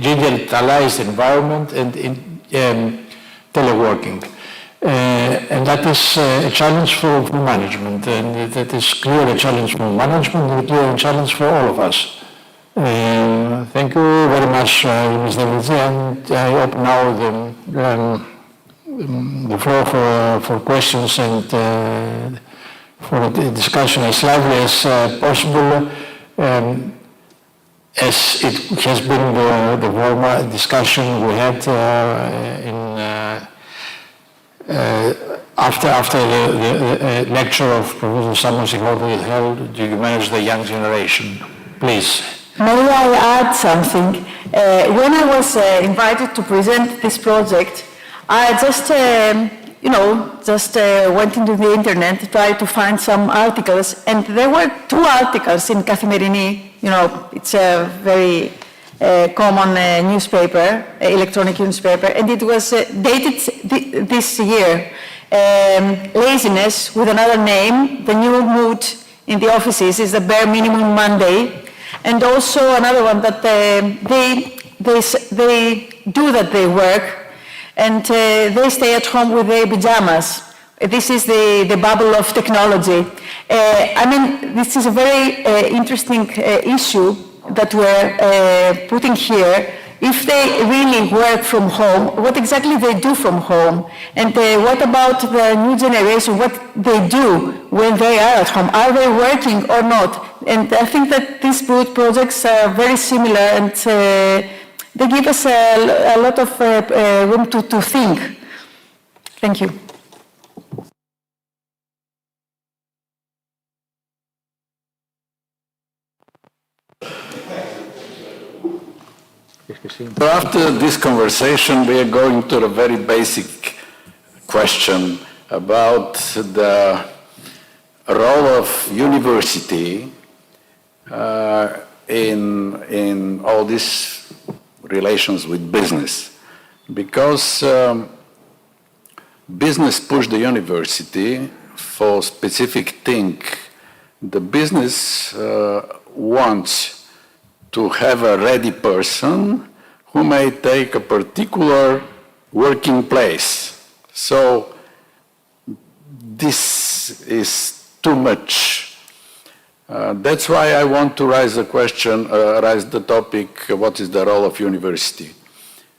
digitalized environment and in teleworking. And that is a challenge for management, and that is clearly a challenge for management and clearly a challenge for all of us. Thank you very much, Ms. Davidzi, and I open now the floor for questions and for the discussion as lively as possible. As it has been the warm discussion we had after the lecture of Professor Samuel Sigordi held, do you manage the young generation? Please. May I add something? When I was invited to present this project, I just, went into the internet to try to find some articles, and there were two articles in Kathimerini it's a very common newspaper, electronic newspaper, and it was dated this year. Laziness, with another name, the new mood in the offices is the bare minimum Monday, and also another one that they do that they work, and they stay at home with their pajamas. This is the bubble of technology. This is a very interesting issue that we're putting here. If they really work from home, what exactly they do from home? And what about the new generation, what they do when they are at home? Are they working or not? And I think that these projects are very similar, and they give us a lot of room to think. Thank you. So after this conversation, we are going to a very basic question about the role of university in all these relations with business. Because business pushed the university for specific thing. The business wants to have a ready person who may take a particular working place. So this is too much. That's why I want to raise the topic, what is the role of university?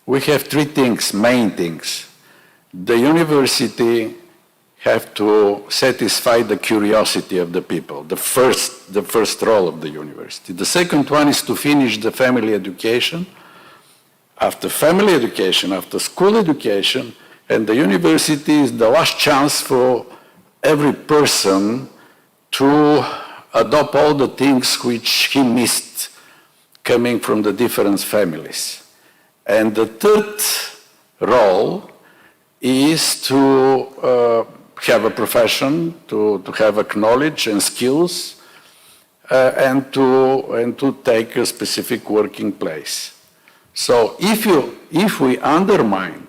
We have three things, main things. The university have to satisfy the curiosity of the people, the first role of the university. The second one is to finish the family education. After family education, after school education, and the university is the last chance for every person to adopt all the things which he missed coming from the different families. And the third role is to have a profession, to have a knowledge and skills, and to take a specific working place. So if we undermine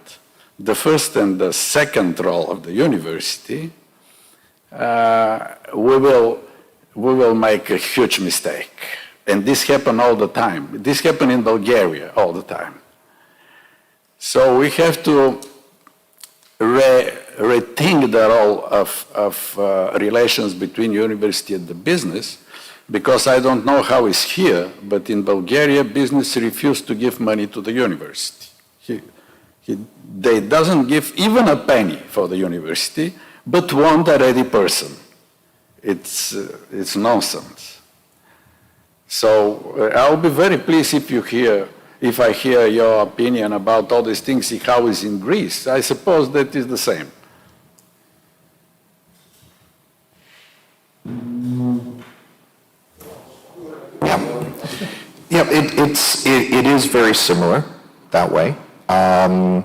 the first and the second role of the university, we will make a huge mistake. And this happens all the time. This happens in Bulgaria all the time. So we have to rethink the role of relations between university and the business, because I don't know how it's here, but in Bulgaria, business refused to give money to the university. They doesn't give even a penny for the university, but want a ready person. It's nonsense. So I'll be very pleased if I hear your opinion about all these things, how it's in Greece. I suppose that is the same. Yeah, it is very similar that way. And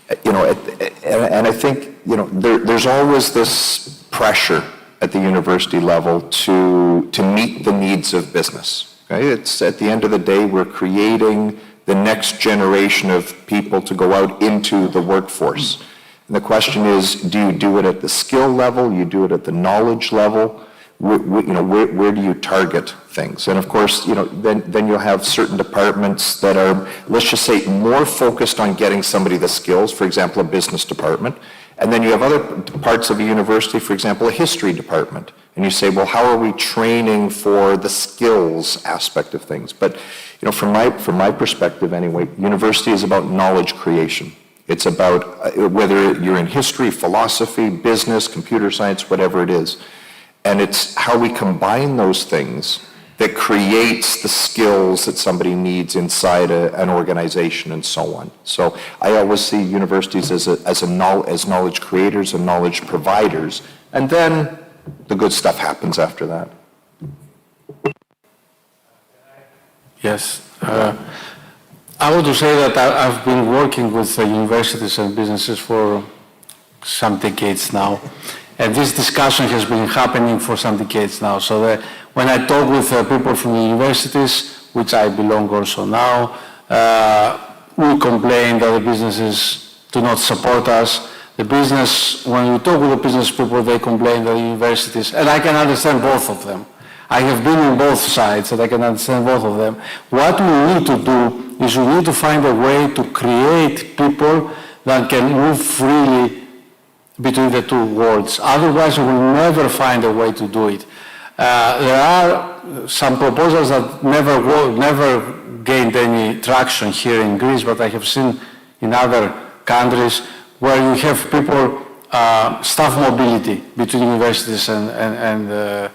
I think, there's always this pressure at the university level to meet the needs of business. Okay? It's at the end of the day, we're creating the next generation of people to go out into the workforce. And the question is, do you do it at the skill level? You do it at the knowledge level? Where do you target things? And of course, then you'll have certain departments that are, let's just say, more focused on getting somebody the skills, for example, a business department. And then you have other parts of a university, for example, a history department. And you say, well, how are we training for the skills aspect of things? But, from my perspective anyway, university is about knowledge creation. It's about whether you're in history, philosophy, business, computer science, whatever it is. And it's how we combine those things that creates the skills that somebody needs inside an organization and so on. So I always see universities as knowledge creators and knowledge providers, and then the good stuff happens after that. Yes. I want to say that I've been working with universities and businesses for some decades now. And this discussion has been happening for some decades now. So when I talk with people from the universities, which I belong also now, we complain that the businesses do not support us. The business, when we talk with the business people, they complain that the universities, and I can understand both of them. I have been on both sides and I can understand both of them. What we need to do is we need to find a way to create people that can move freely between the two worlds. Otherwise, we will never find a way to do it. There are some proposals that never gained any traction here in Greece, but I have seen in other countries where you have people, staff mobility between universities and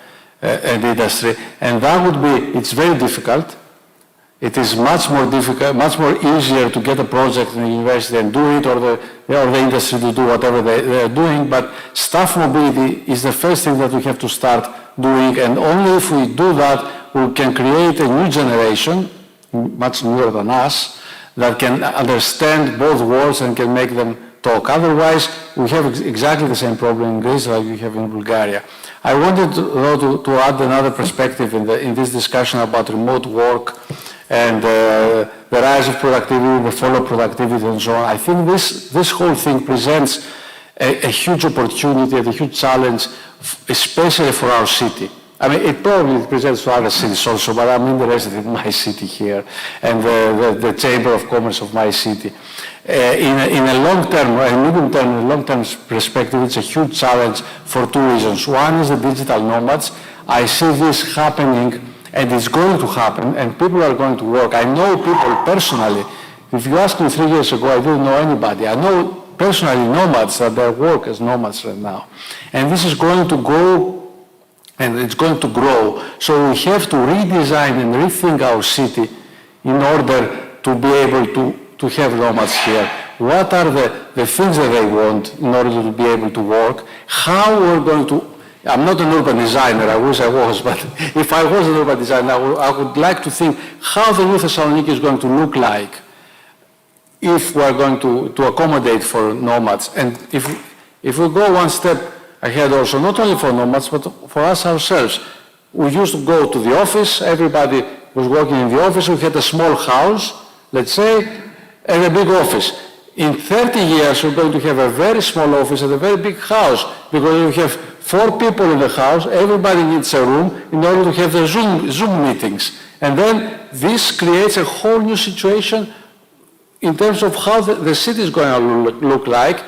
industry, and that would be, it's very difficult. It is much more difficult, much more easier to get a project in the university and do it, or the industry to do whatever they are doing, but staff mobility is the first thing that we have to start doing, and only if we do that, we can create a new generation, much newer than us, that can understand both worlds and can make them talk. Otherwise, we have exactly the same problem in Greece like we have in Bulgaria. I wanted to add another perspective in this discussion about remote work and the rise of productivity, the fall of productivity and so on. I think this whole thing presents a huge opportunity and a huge challenge, especially for our city. I mean, it probably presents to other cities also, but I'm interested in my city here and the Chamber of Commerce of my city. In a long-term, medium-term, and long-term perspective, it's a huge challenge for two reasons. One is the digital nomads. I see this happening, and it's going to happen, and people are going to work. I know people personally. If you asked me 3 years ago, I didn't know anybody. I know personally nomads that they work as nomads right now. And this is going to go, and it's going to grow. So we have to redesign and rethink our city in order to be able to have nomads here. What are the things that they want in order to be able to work? How we're going to, I'm not an urban designer, I wish I was, but if I was an urban designer, I would like to think how the new Thessaloniki is going to look like if we're going to accommodate for nomads. And if we go one step ahead also, not only for nomads, but for us ourselves. We used to go to the office, everybody was working in the office, we had a small house, let's say, and a big office. In 30 years, we're going to have a very small office and a very big house, because we have 4 people in the house, everybody needs a room in order to have the Zoom meetings. And then this creates a whole new situation in terms of how the city is going to look like.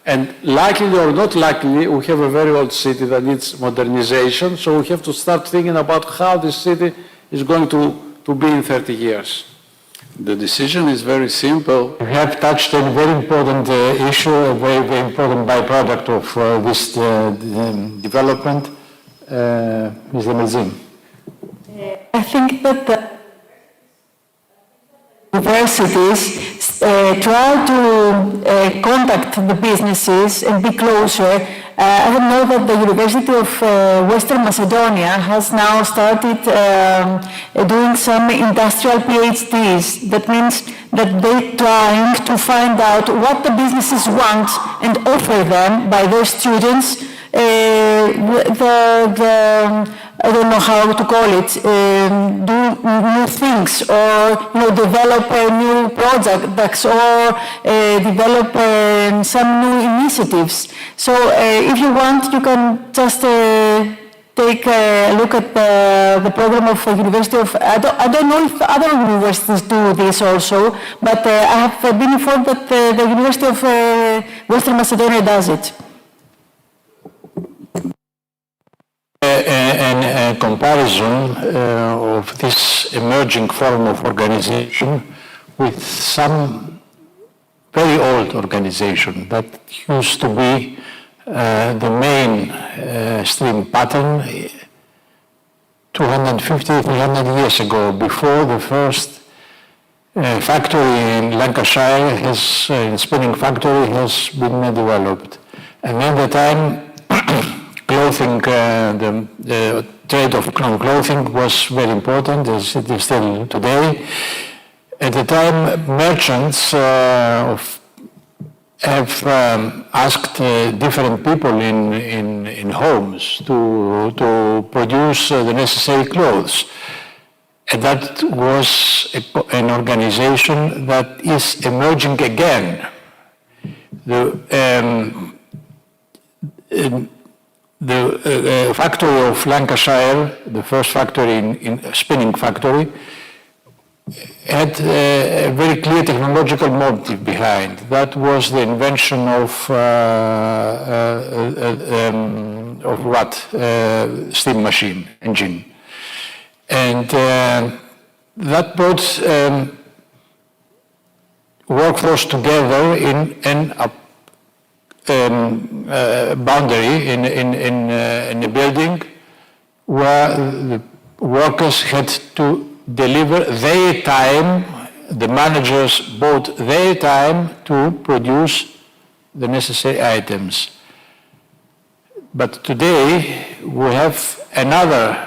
And likely or not likely, we have a very old city that needs modernization, so we have to start thinking about how this city is going to be in 30 years. The decision is very simple. You have touched on a very important issue, a very, very important byproduct of this development. Mr. Melzin. I think that the universities try to contact the businesses and be closer. I know that the University of Western Macedonia has now started doing some industrial PhDs. That means that they're trying to find out what the businesses want and offer them by their students I don't know how to call it, do new things, or develop new projects, or develop some new initiatives. So if you want, you can just take a look at the program of University of, I don't know if other universities do this also, but I have been informed that the University of Western Macedonia does it. A comparison of this emerging form of organization with some very old organization that used to be the mainstream pattern 250, 300 years ago, before the first factory in Lancashire, spinning factory has been developed. And at the time, clothing, the trade of clothing was very important, as it is still today. At the time, merchants of have asked different people in homes to produce the necessary clothes. And that was an organization that is emerging again. The factory of Lancashire, the first factory in spinning factory, had a very clear technological motive behind. That was the invention of steam machine, engine. And that brought workforce together in an boundary, in a building where the workers had to deliver their time, the managers bought their time to produce the necessary items. But today we have another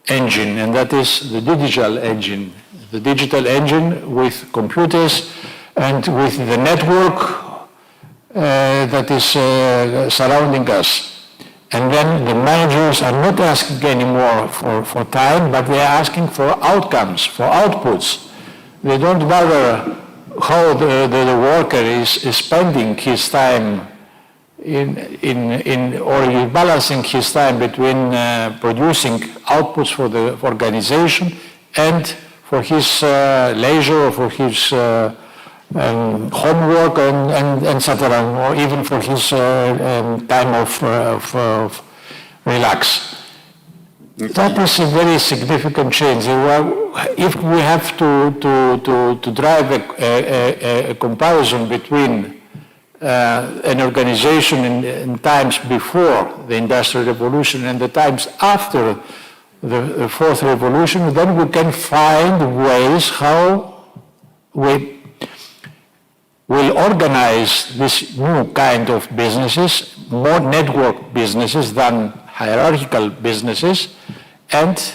engine, and that is the digital engine. The digital engine with computers and with the network that is surrounding us. And then the managers are not asking anymore for time, but they are asking for outcomes, for outputs. They don't bother how the worker is spending his time or balancing his time between producing outputs for the organization and for his leisure or for his homework and etc., or even for his time of relax. That is a very significant change. If we have to drive a comparison between an organization in times before the Industrial Revolution and the times after the Fourth Revolution, then we can find ways how we will organize this new kind of businesses, more network businesses than hierarchical businesses, and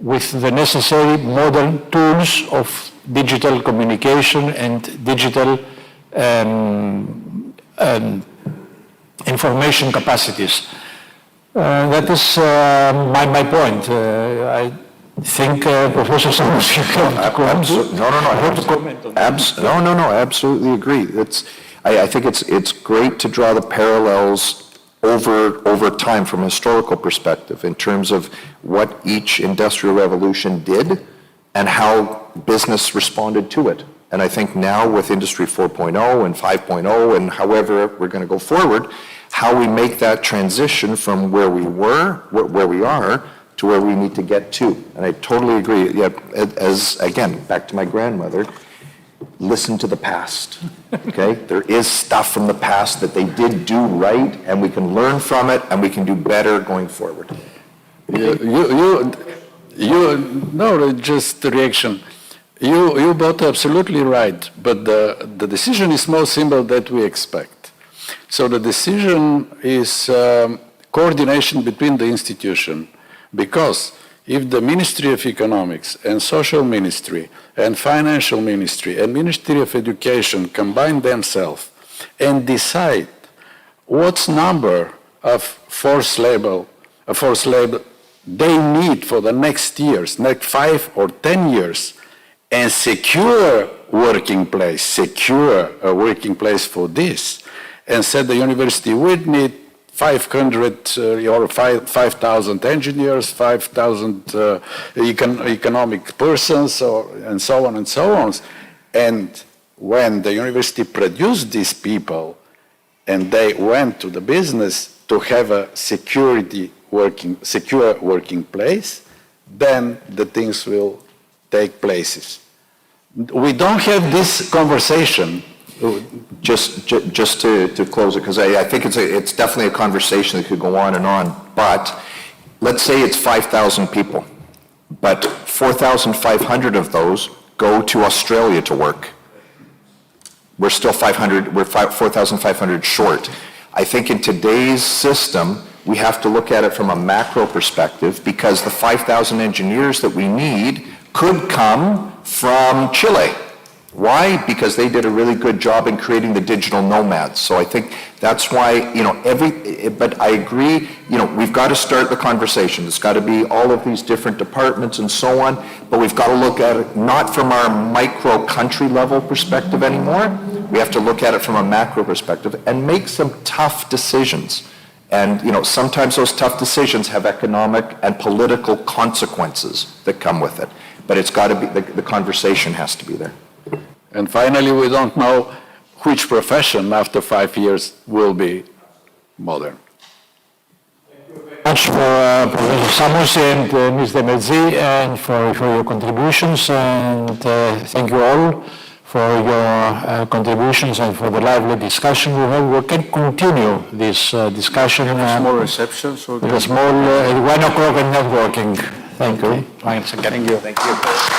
with the necessary modern tools of digital communication and digital information capacities. That is my point. I think Professor Samos, you have to comment. Absolutely agree. I think it's great to draw the parallels over time from a historical perspective in terms of what each industrial revolution did and how business responded to it. And I think now with Industry 4.0 and 5.0 and however we're going to go forward, how we make that transition from where we were, where we are, to where we need to get to. And I totally agree. Yeah, as, again, back to my grandmother, listen to the past, okay? There is stuff from the past that they did do right, and we can learn from it, and we can do better going forward. Just a reaction. You both are absolutely right, but the decision is more simple than we expect. So the decision is coordination between the institution, because if the Ministry of Economics and Social Ministry and Financial Ministry and Ministry of Education combine themselves and decide what number of forced labor they need for the next years, next 5 or 10 years, and secure a working place for this, and said the university would need 500 or 5,000 engineers, 5,000 economic persons, and so on and so on. And when the university produced these people and they went to the business to have a secure working place, then the things will take places. We don't have this conversation. Just to close it, because I think it's definitely a conversation that could go on and on, but let's say it's 5,000 people, but 4,500 of those go to Australia to work. We're still 4,500 short. I think in today's system, we have to look at it from a macro perspective, because the 5,000 engineers that we need could come from Chile, Why? Because they did a really good job in creating the digital nomads. So I think that's why, but I agree, we've got to start the conversation. It's got to be all of these different departments and so on, but we've got to look at it not from our micro country level perspective anymore. We have to look at it from a macro perspective and make some tough decisions. And, sometimes those tough decisions have economic and political consequences that come with it. But it's got to be, the conversation has to be there. And finally, we don't know which profession after 5 years will be modern. Much for Professor Samos and Ms. Demetzi and for your contributions, and thank you all for your contributions and for the lively discussion we had. We can continue this discussion Small reception. So with a small 1 o'clock and networking. Thank you. Thank you. Thank you.